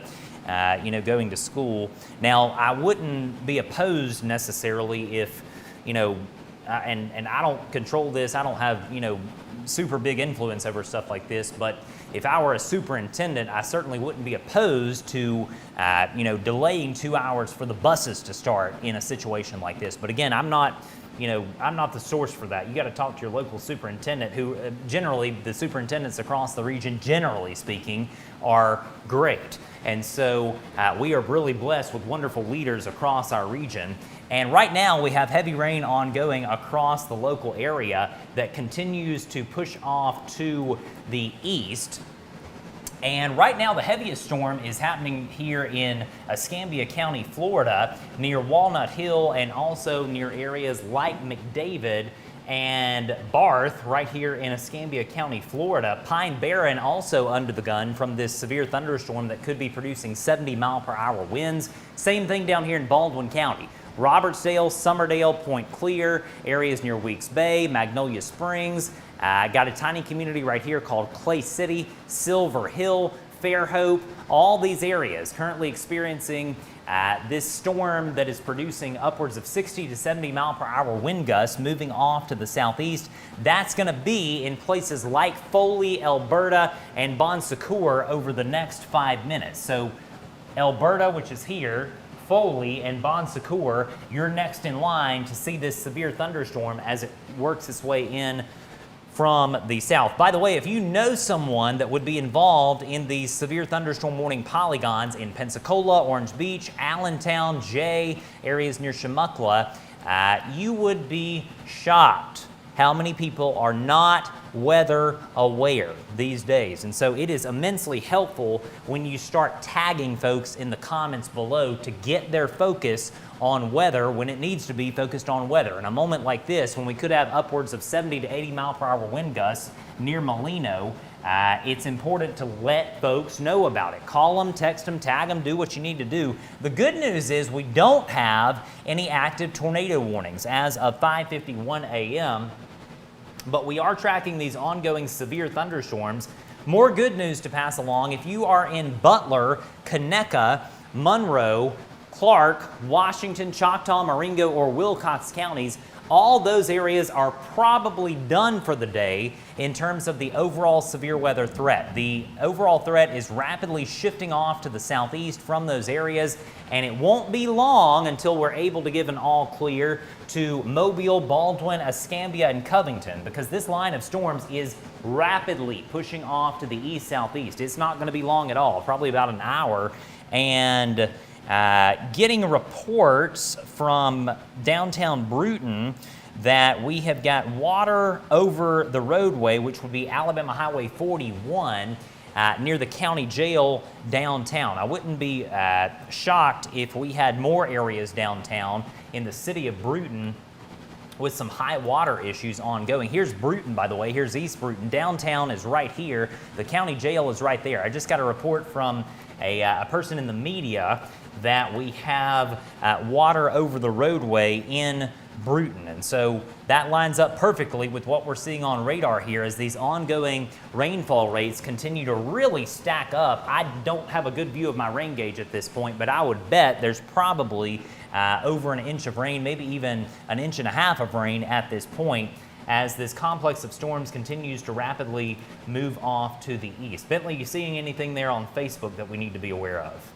going to school. Now, I wouldn't be opposed necessarily if, and I don't control this, I don't have, super big influence over stuff like this, but if I were a superintendent, I certainly wouldn't be opposed to, delaying 2 hours for the buses to start in a situation like this. But again, I'm not the source for that. You got to talk to your local superintendent, who generally, the superintendents across the region, generally speaking, are great. And so we are really blessed with wonderful leaders across our region. And right now we have heavy rain ongoing across the local area that continues to push off to the east. And right now the heaviest storm is happening here in Escambia County, Florida, near Walnut Hill, and also near areas like McDavid and Barth, right here in Escambia County, Florida. Pine Barren also under the gun from this severe thunderstorm that could be producing 70-mile-per-hour winds. Same thing down here in Baldwin County. Robertsdale, Summerdale, Point Clear, areas near Weeks Bay, Magnolia Springs. Got a tiny community right here called Clay City, Silver Hill, Fairhope. All these areas currently experiencing this storm that is producing upwards of 60 to 70 mile per hour wind gusts moving off to the southeast. That's going to be in places like Foley, Alberta, and Bon Secour over the next 5 minutes. So Alberta, which is here, Foley, and Bon Secour, you're next in line to see this severe thunderstorm as it works its way in from the south. By the way, if you know someone that would be involved in these severe thunderstorm warning polygons in Pensacola, Orange Beach, Allentown, Jay, areas near Chumuckla, you would be shocked how many people are not weather aware these days. And so it is immensely helpful when you start tagging folks in the comments below to get their focus on weather when it needs to be focused on weather. In a moment like this, when we could have upwards of 70 to 80 mile per hour wind gusts near Molino, it's important to let folks know about it. Call them, text them, tag them, do what you need to do. The good news is we don't have any active tornado warnings as of 5:51 a.m., but we are tracking these ongoing severe thunderstorms. More good news to pass along. If you are in Butler, Conecuh, Monroe, Clark, Washington, Choctaw, Marengo, or Wilcox counties, all those areas are probably done for the day in terms of the overall severe weather threat. The overall threat is rapidly shifting off to the southeast from those areas, and it won't be long until we're able to give an all clear to Mobile, Baldwin, Escambia, and Covington, because this line of storms is rapidly pushing off to the east-southeast. It's not going to be long at all, probably about an hour. And getting reports from downtown Bruton that we have got water over the roadway, which would be Alabama Highway 41, near the county jail downtown. I wouldn't be shocked if we had more areas downtown in the city of Bruton with some high water issues ongoing. Here's Bruton, by the way. Here's East Bruton. Downtown is right here. The county jail is right there. I just got a report from a person in the media that we have water over the roadway in Bruton. And so that lines up perfectly with what we're seeing on radar here as these ongoing rainfall rates continue to really stack up. I don't have a good view of my rain gauge at this point, but I would bet there's probably over an inch of rain, maybe even an inch and a half of rain at this point, as this complex of storms continues to rapidly move off to the east. Bentley, you seeing anything there on Facebook that we need to be aware of?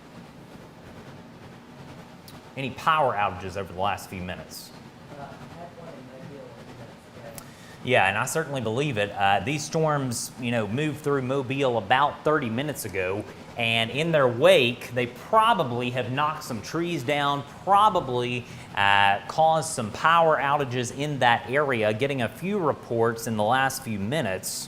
Any power outages over the last few minutes? Yeah, and I certainly believe it. These storms, moved through Mobile about 30 minutes ago, and in their wake, they probably have knocked some trees down, probably caused some power outages in that area, getting a few reports in the last few minutes.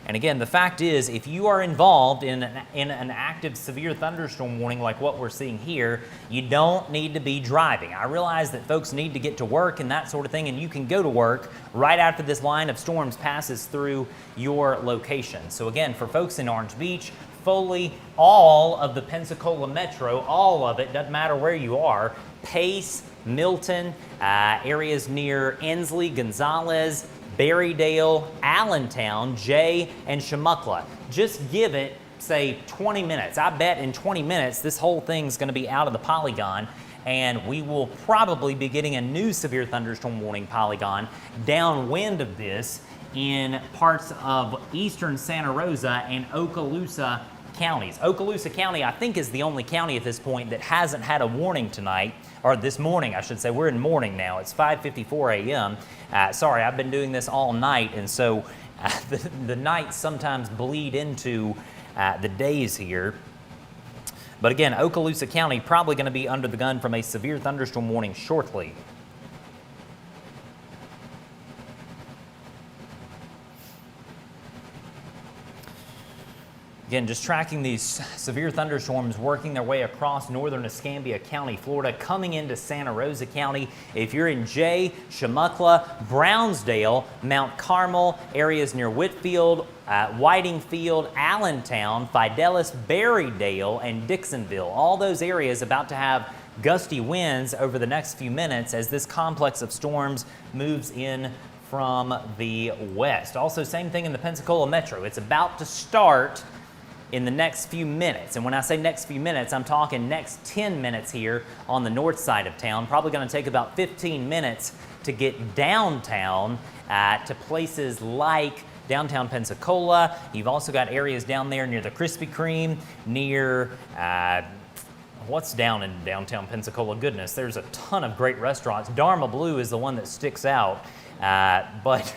And again, the fact is, if you are involved in an active severe thunderstorm warning like what we're seeing here, you don't need to be driving. I realize that folks need to get to work and that sort of thing, and you can go to work right after this line of storms passes through your location. So again, for folks in Orange Beach, Foley, all of the Pensacola Metro, all of it, doesn't matter where you are, Pace, Milton, areas near Ensley, Gonzales, Berrydale, Allentown, Jay, and Chumuckla. Just give it, say, 20 minutes. I bet in 20 minutes this whole thing's going to be out of the polygon, and we will probably be getting a new severe thunderstorm warning polygon downwind of this in parts of eastern Santa Rosa and Okaloosa counties. Okaloosa County, I think, is the only county at this point that hasn't had a warning tonight, or this morning, I should say. We're in morning now. It's 5:54 a.m. Sorry, I've been doing this all night, and so the nights sometimes bleed into the days here. But again, Okaloosa County probably going to be under the gun from a severe thunderstorm warning shortly. Again, just tracking these severe thunderstorms working their way across northern Escambia County, Florida, coming into Santa Rosa County. If you're in Jay, Chumuckla, Brownsdale, Mount Carmel, areas near Whitfield, Whitingfield, Allentown, Fidelis, Berrydale, and Dixonville, all those areas about to have gusty winds over the next few minutes as this complex of storms moves in from the west. Also, same thing in the Pensacola Metro. It's about to start in the next few minutes. And when I say next few minutes, I'm talking next 10 minutes here on the north side of town. Probably going to take about 15 minutes to get downtown to places like downtown Pensacola. You've also got areas down there near the Krispy Kreme, near what's down in downtown Pensacola? Goodness, there's a ton of great restaurants. Dharma Blue is the one that sticks out, but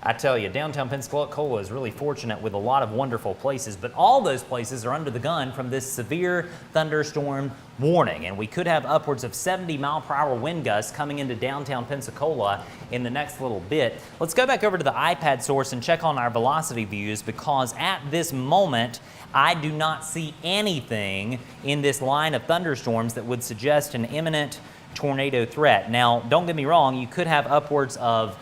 I tell you, downtown Pensacola is really fortunate with a lot of wonderful places, but all those places are under the gun from this severe thunderstorm warning, and we could have upwards of 70-mile-per-hour wind gusts coming into downtown Pensacola in the next little bit. Let's go back over to the iPad source and check on our velocity views, because at this moment, I do not see anything in this line of thunderstorms that would suggest an imminent tornado threat. Now, don't get me wrong, you could have upwards of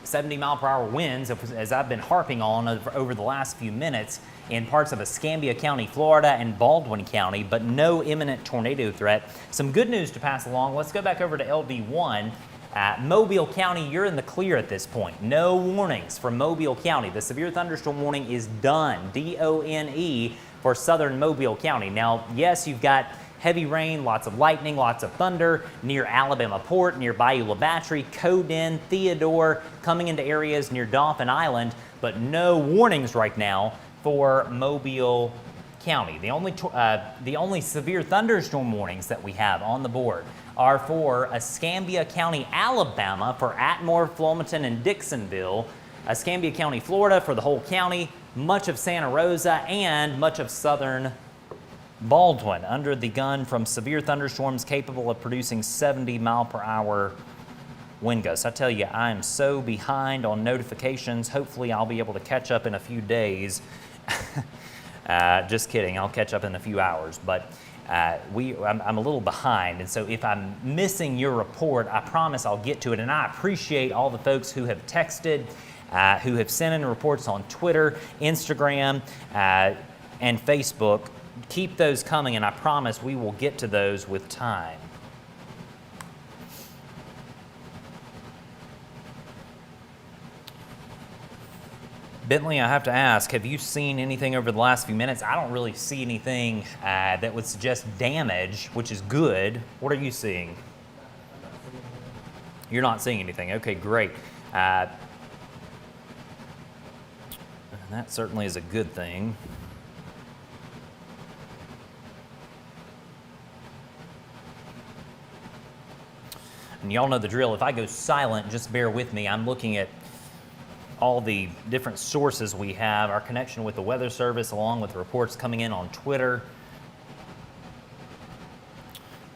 70-mile-per-hour winds, as I've been harping on over the last few minutes, in parts of Escambia County, Florida, and Baldwin County, but no imminent tornado threat. Some good news to pass along. Let's go back over to LD1. Mobile County, you're in the clear at this point. No warnings for Mobile County. The severe thunderstorm warning is done, D-O-N-E, for southern Mobile County. Now, yes, you've got heavy rain, lots of lightning, lots of thunder near Alabama Port, near Bayou La Battery, Coden, Theodore, coming into areas near Dauphin Island, but no warnings right now for Mobile County. The only severe thunderstorm warnings that we have on the board are for Escambia County, Alabama, for Atmore, Flomaton, and Dixonville, Escambia County, Florida, for the whole county, much of Santa Rosa, and much of southern Baldwin under the gun from severe thunderstorms capable of producing 70-mile-per-hour wind gusts. I tell you, I am so behind on notifications. Hopefully, I'll be able to catch up in a few days. Just kidding. I'll catch up in a few hours. But I'm a little behind, and so if I'm missing your report, I promise I'll get to it. And I appreciate all the folks who have texted, who have sent in reports on Twitter, Instagram, and Facebook. Keep those coming, and I promise we will get to those with time. Bentley, I have to ask, have you seen anything over the last few minutes? I don't really see anything that would suggest damage, which is good. What are you seeing? You're not seeing anything. Okay, great. That certainly is a good thing. And y'all know the drill. If I go silent, just bear with me. I'm looking at all the different sources we have, our connection with the Weather Service, along with reports coming in on Twitter.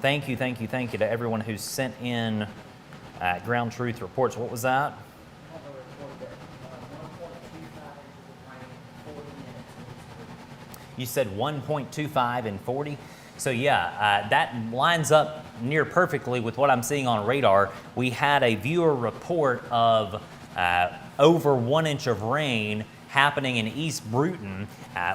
Thank you to everyone who's sent in ground truth reports. What was that? You said 1.25 and 40? So yeah, that lines up near perfectly with what I'm seeing on radar. We had a viewer report of over 1 inch of rain happening in East Bruton,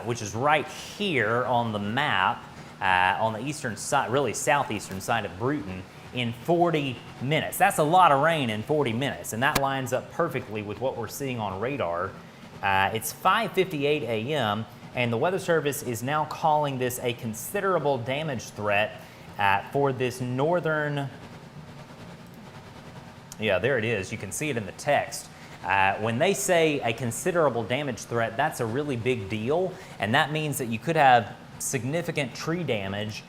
which is right here on the map, on the eastern side, really southeastern side of Bruton, in 40 minutes. That's a lot of rain in 40 minutes, and that lines up perfectly with what we're seeing on radar. It's 5:58 a.m., and the Weather Service is now calling this a considerable damage threat for this northern, yeah, there it is. You can see it in the text. When they say a considerable damage threat, that's a really big deal, and that means that you could have significant tree damage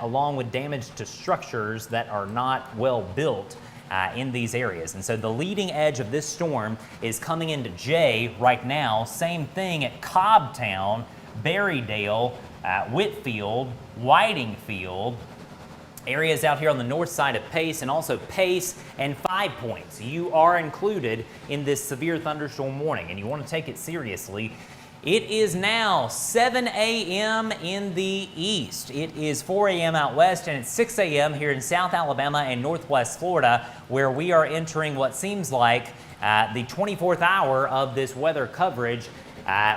along with damage to structures that are not well built in these areas. And so the leading edge of this storm is coming into Jay right now. Same thing at Cobbtown, Berrydale, Whitfield, Whitingfield, areas out here on the north side of Pace, and also Pace and 5 Points. You are included in this severe thunderstorm warning, and you want to take it seriously. It is now 7 a.m. in the east. It is 4 a.m. out west, and it's 6 a.m. here in South Alabama and Northwest Florida, where we are entering what seems like the 24th hour of this weather coverage.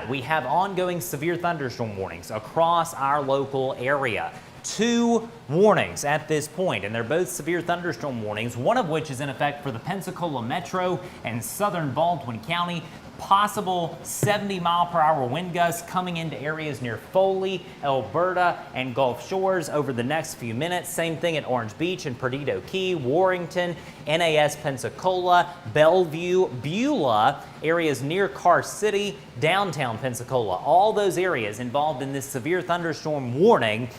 We have ongoing severe thunderstorm warnings across our local area. 2 warnings at this point, and they're both severe thunderstorm warnings, one of which is in effect for the Pensacola Metro and southern Baldwin County. Possible 70-mile-per-hour wind gusts coming into areas near Foley, Alberta, and Gulf Shores over the next few minutes. Same thing at Orange Beach and Perdido Key, Warrington, NAS Pensacola, Bellevue, Beulah, areas near Car City, downtown Pensacola. All those areas involved in this severe thunderstorm warning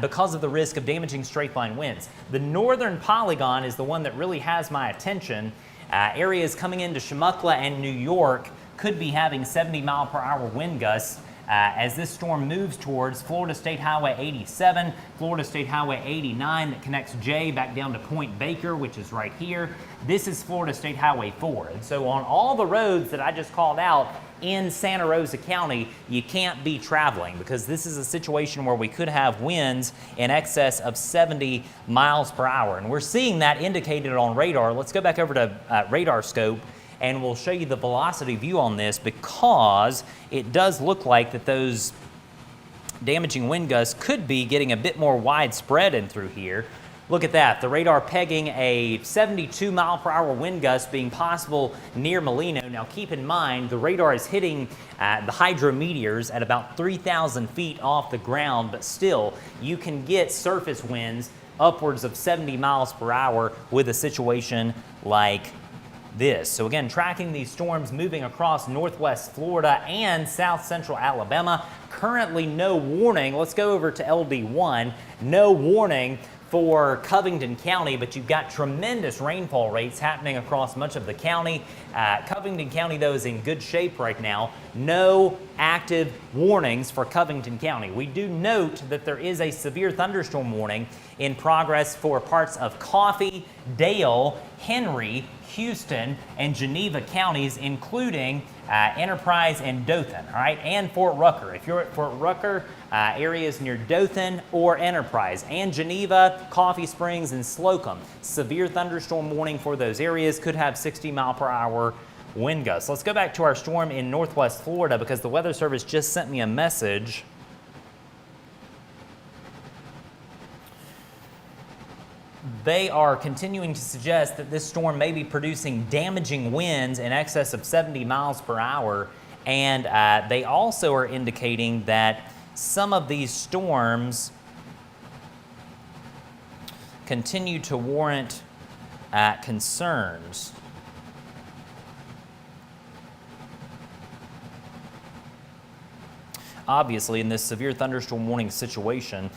because of the risk of damaging straight-line winds. The northern polygon is the one that really has my attention. Areas coming into Chumuckla and New York could be having 70-mile-per-hour wind gusts as this storm moves towards Florida State Highway 87, Florida State Highway 89 that connects Jay back down to Point Baker, which is right here. This is Florida State Highway 4. And so on all the roads that I just called out in Santa Rosa County, you can't be traveling because this is a situation where we could have winds in excess of 70 miles per hour. And we're seeing that indicated on radar. Let's go back over to radar scope, and we'll show you the velocity view on this, because it does look like that those damaging wind gusts could be getting a bit more widespread in through here. Look at that, the radar pegging a 72-mile-per-hour wind gust being possible near Molino. Now keep in mind, the radar is hitting the hydrometeors at about 3,000 feet off the ground, but still, you can get surface winds upwards of 70 miles per hour with a situation like this. So again, tracking these storms moving across northwest Florida and south central Alabama. Currently no warning. Let's go over to LD1. No warning for Covington County, but you've got tremendous rainfall rates happening across much of the county. Covington County, though, is in good shape right now. No active warnings for Covington County. We do note that there is a severe thunderstorm warning in progress for parts of Coffee, Dale, Henry, Houston, and Geneva counties, including Enterprise and Dothan, all right, and Fort Rucker. If you're at Fort Rucker, areas near Dothan or Enterprise, and Geneva, Coffee Springs, and Slocum, severe thunderstorm warning for those areas. Could have 60-mile-per-hour wind gusts. Let's go back to our storm in northwest Florida, because the Weather Service just sent me a message. They are continuing to suggest that this storm may be producing damaging winds in excess of 70 miles per hour. And they also are indicating that some of these storms continue to warrant concerns. Obviously, in this severe thunderstorm warning situation,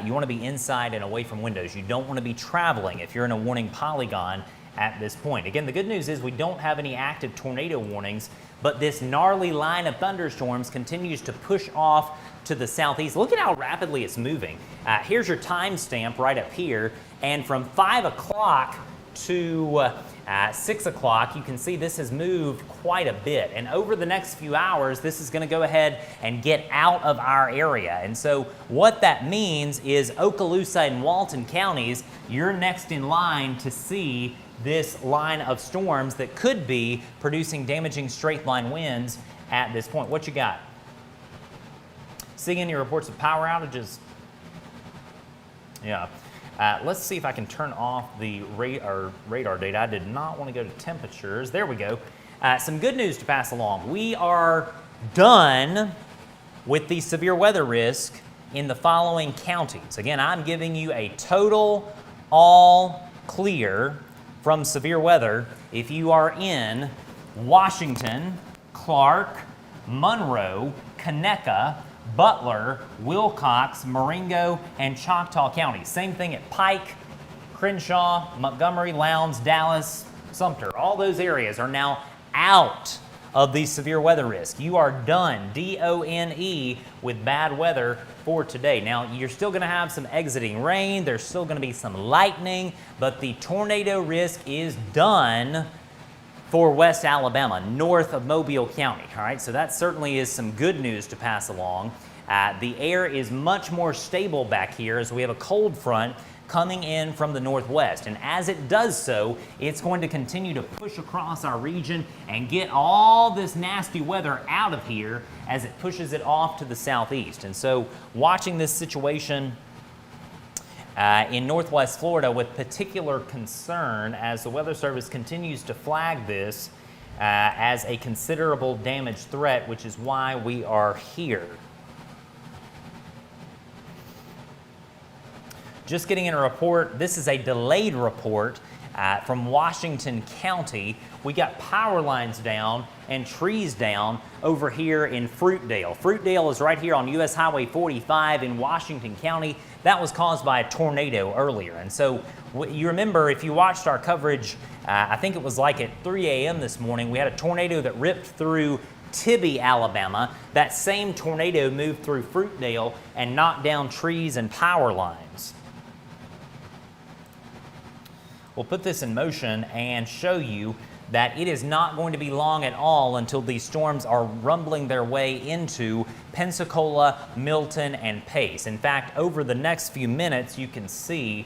you want to be inside and away from windows. You don't want to be traveling if you're in a warning polygon at this point. Again, the good news is we don't have any active tornado warnings, but this gnarly line of thunderstorms continues to push off to the southeast. Look at how rapidly it's moving. Here's your timestamp right up here, and from 5 o'clock to 6 o'clock, you can see this has moved quite a bit. And over the next few hours, this is going to go ahead and get out of our area. And so what that means is Okaloosa and Walton counties, you're next in line to see this line of storms that could be producing damaging straight line winds at this point. What you got? Seeing any reports of power outages? Yeah. Let's see if I can turn off the radar data. I did not want to go to temperatures. There we go. Some good news to pass along. We are done with the severe weather risk in the following counties. Again, I'm giving you a total all clear from severe weather if you are in Washington, Clark, Monroe, Conecuh, Butler, Wilcox, Marengo, and Choctaw counties. Same thing at Pike, Crenshaw, Montgomery, Lowndes, Dallas, Sumter. All those areas are now out of the severe weather risk. You are done, D-O-N-E, with bad weather for today. Now, you're still going to have some exiting rain. There's still going to be some lightning, but the tornado risk is done for West Alabama, north of Mobile County. All right, so that certainly is some good news to pass along. The air is much more stable back here as we have a cold front coming in from the northwest. And as it does so, it's going to continue to push across our region and get all this nasty weather out of here as it pushes it off to the southeast. And so watching this situation in northwest Florida with particular concern as the Weather Service continues to flag this as a considerable damage threat, which is why we are here. Just getting in a report. This is a delayed report from Washington County. We got power lines down and trees down over here in Fruitdale. Fruitdale is right here on US Highway 45 in Washington County. That was caused by a tornado earlier. And so you remember, if you watched our coverage, I think it was like at 3 a.m. this morning, we had a tornado that ripped through Tibby, Alabama. That same tornado moved through Fruitdale and knocked down trees and power lines. We'll put this in motion and show you that it is not going to be long at all until these storms are rumbling their way into Pensacola, Milton, and Pace. In fact, over the next few minutes, you can see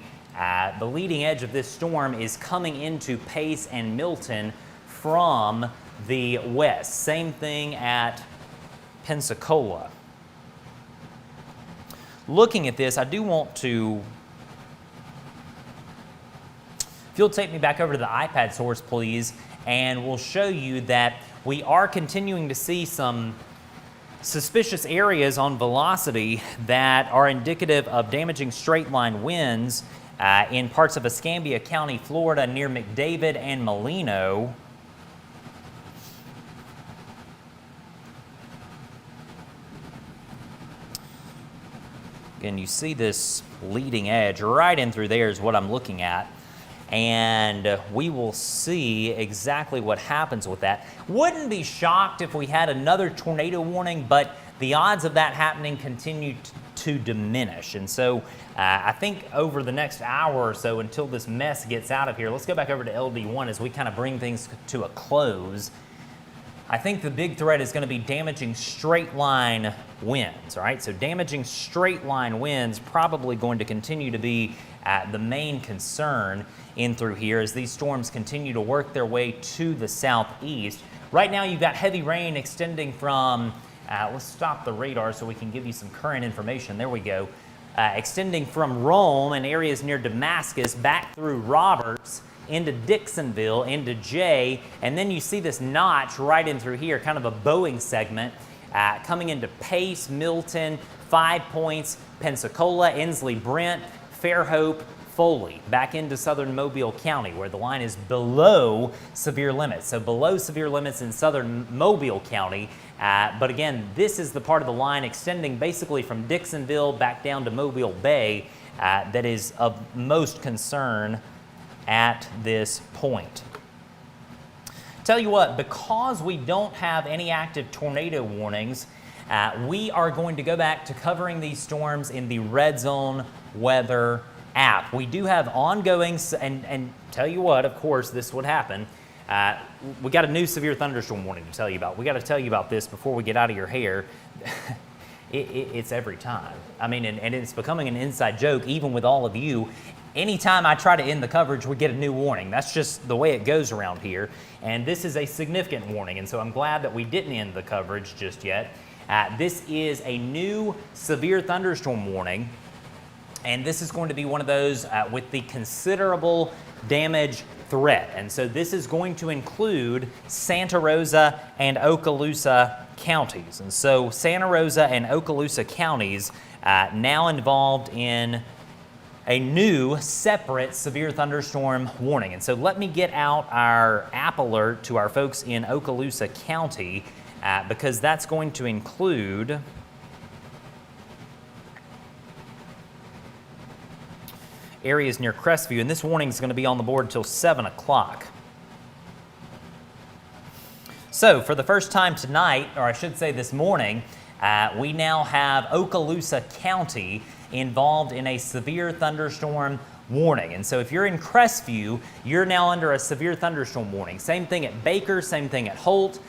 the leading edge of this storm is coming into Pace and Milton from the west. Same thing at Pensacola. Looking at this, I do want to, if you'll take me back over to the iPad source, please, and we'll show you that we are continuing to see some suspicious areas on velocity that are indicative of damaging straight line winds in parts of Escambia County, Florida, near McDavid and Molino. Again, you see this leading edge right in through there is what I'm looking at. And we will see exactly what happens with that. Wouldn't be shocked if we had another tornado warning, but the odds of that happening continue to diminish. And so I think over the next hour or so until this mess gets out of here, let's go back over to LD1 as we kind of bring things to a close. I think the big threat is going to be damaging straight line winds, all right? So damaging straight line winds probably going to continue to be the main concern in through here as these storms continue to work their way to the southeast. Right now you've got heavy rain extending from, let's stop the radar so we can give you some current information. There we go. Extending from Rome and areas near Damascus back through Roberts into Dixonville, into Jay, and then you see this notch right in through here, kind of a bowing segment, coming into Pace, Milton, 5 Points, Pensacola, Inslee, Brent, Fairhope, Foley, back into southern Mobile County where the line is below severe limits. So below severe limits in southern Mobile County, but again, this is the part of the line extending basically from Dixonville back down to Mobile Bay that is of most concern at this point. Tell you what, because we don't have any active tornado warnings, we are going to go back to covering these storms in the Red Zone Weather app. We do have ongoing, and tell you what, of course, this would happen. We got a new severe thunderstorm warning to tell you about. We got to tell you about this before we get out of your hair. It's every time. I mean, and it's becoming an inside joke, even with all of you. anytime I try to end the coverage, we get a new warning. That's just the way it goes around here. And this is a significant warning, and so I'm glad that we didn't end the coverage just yet. This is a new severe thunderstorm warning, and this is going to be one of those with the considerable damage threat. And so this is going to include Santa Rosa and Okaloosa counties. And so Santa Rosa and Okaloosa counties now involved in a new separate severe thunderstorm warning. And so let me get out our app alert to our folks in Okaloosa County because that's going to include areas near Crestview, and this warning is going to be on the board until 7 o'clock. So for the first time tonight, or I should say this morning, we now have Okaloosa County involved in a severe thunderstorm warning. And so if you're in Crestview, you're now under a severe thunderstorm warning. Same thing at Baker, same thing at Holt.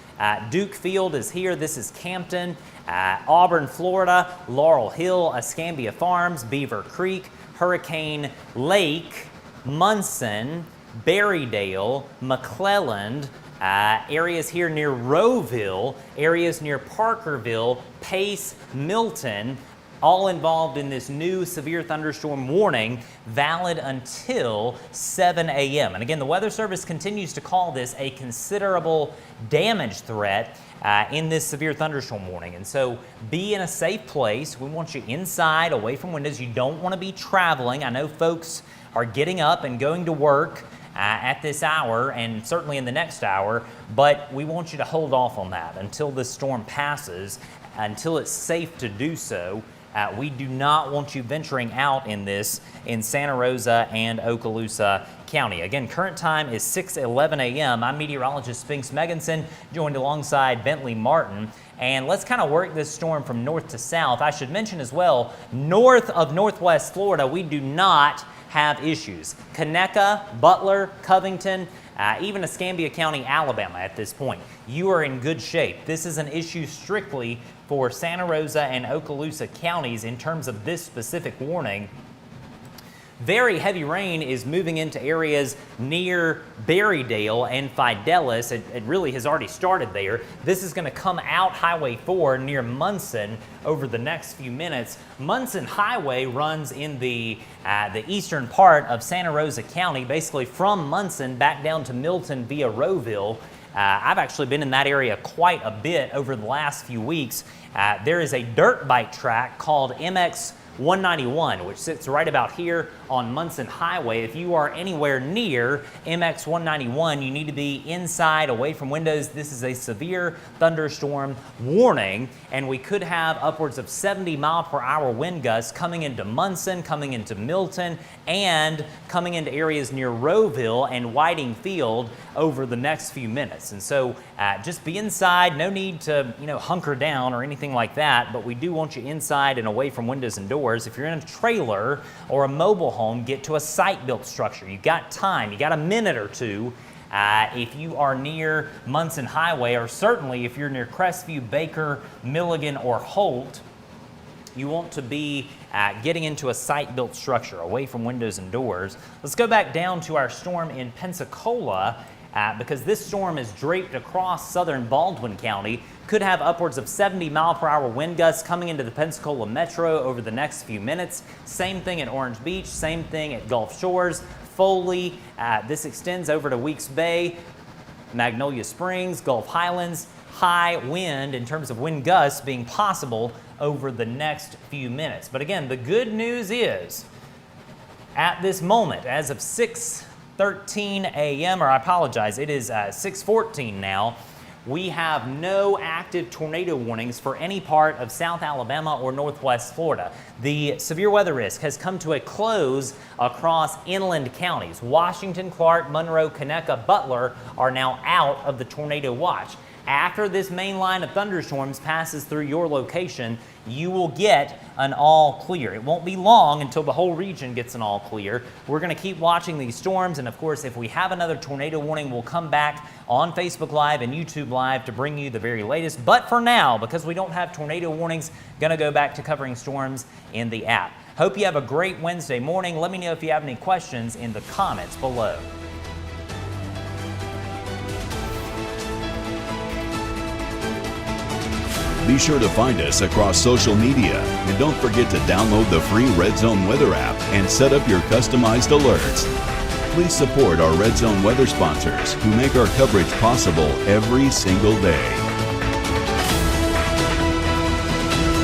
Duke Field is here. This is Campton, Auburn, Florida, Laurel Hill, Escambia Farms, Beaver Creek, Hurricane Lake, Munson, Berrydale, McClelland, areas here near Rowville, areas near Parkerville, Pace, Milton, all involved in this new severe thunderstorm warning, valid until 7 a.m. And again, the Weather Service continues to call this a considerable damage threat in this severe thunderstorm warning. And so be in a safe place. We want you inside, away from windows. You don't want to be traveling. I know folks are getting up and going to work at this hour and certainly in the next hour, but we want you to hold off on that until this storm passes, until it's safe to do so. We do not want you venturing out in this in Santa Rosa and Okaloosa County. Again, current time is 6:11 a.m. I'm meteorologist Spinks Meganson, joined alongside Bentley Martin. And let's kind of work this storm from north to south. I should mention as well, north of Northwest Florida, we do not have issues. Conecuh, Butler, Covington, even Escambia County, Alabama at this point. You are in good shape. This is an issue strictly for Santa Rosa and Okaloosa counties in terms of this specific warning. Very heavy rain is moving into areas near Berrydale and Fidelis. It really has already started there. This is going to come out Highway 4 near Munson over the next few minutes. Munson Highway runs in the eastern part of Santa Rosa County, basically from Munson back down to Milton via Rowville. I've actually been in that area quite a bit over the last few weeks. There is a dirt bike track called MX 191, which sits right about here on Munson Highway. If you are anywhere near MX 191, you need to be inside, away from windows. This is a severe thunderstorm warning, and we could have upwards of 70-mile-per-hour wind gusts coming into Munson, coming into Milton, and coming into areas near Rowville and Whiting Field over the next few minutes. And so just be inside. No need to, hunker down or anything like that, but we do want you inside and away from windows and doors. If you're in a trailer or a mobile home, get to a site-built structure. You got time. You got a minute or two. If you are near Munson Highway, or certainly if you're near Crestview, Baker, Milligan, or Holt, you want to be getting into a site-built structure away from windows and doors. Let's go back down to our storm in Pensacola. Because this storm is draped across southern Baldwin County, could have upwards of 70-mile-per-hour wind gusts coming into the Pensacola Metro over the next few minutes. Same thing at Orange Beach, same thing at Gulf Shores, Foley. This extends over to Weeks Bay, Magnolia Springs, Gulf Highlands. High wind in terms of wind gusts being possible over the next few minutes. But again, the good news is, at this moment, as of 6:13 a.m., or I apologize, it is 6:14 now, we have no active tornado warnings for any part of South Alabama or Northwest Florida. The severe weather risk has come to a close across inland counties. Washington, Clark, Monroe, Conecuh, Butler are now out of the tornado watch. after this main line of thunderstorms passes through your location, you will get an all clear. It won't be long until the whole region gets an all clear. We're going to keep watching these storms, and of course, if we have another tornado warning, we'll come back on Facebook Live and YouTube Live to bring you the very latest. But for now, because we don't have tornado warnings, going to go back to covering storms in the app. Hope you have a great Wednesday morning. Let me know if you have any questions in the comments below. Be sure to find us across social media, and don't forget to download the free Red Zone Weather app and set up your customized alerts. Please support our Red Zone weather sponsors who make our coverage possible every single day.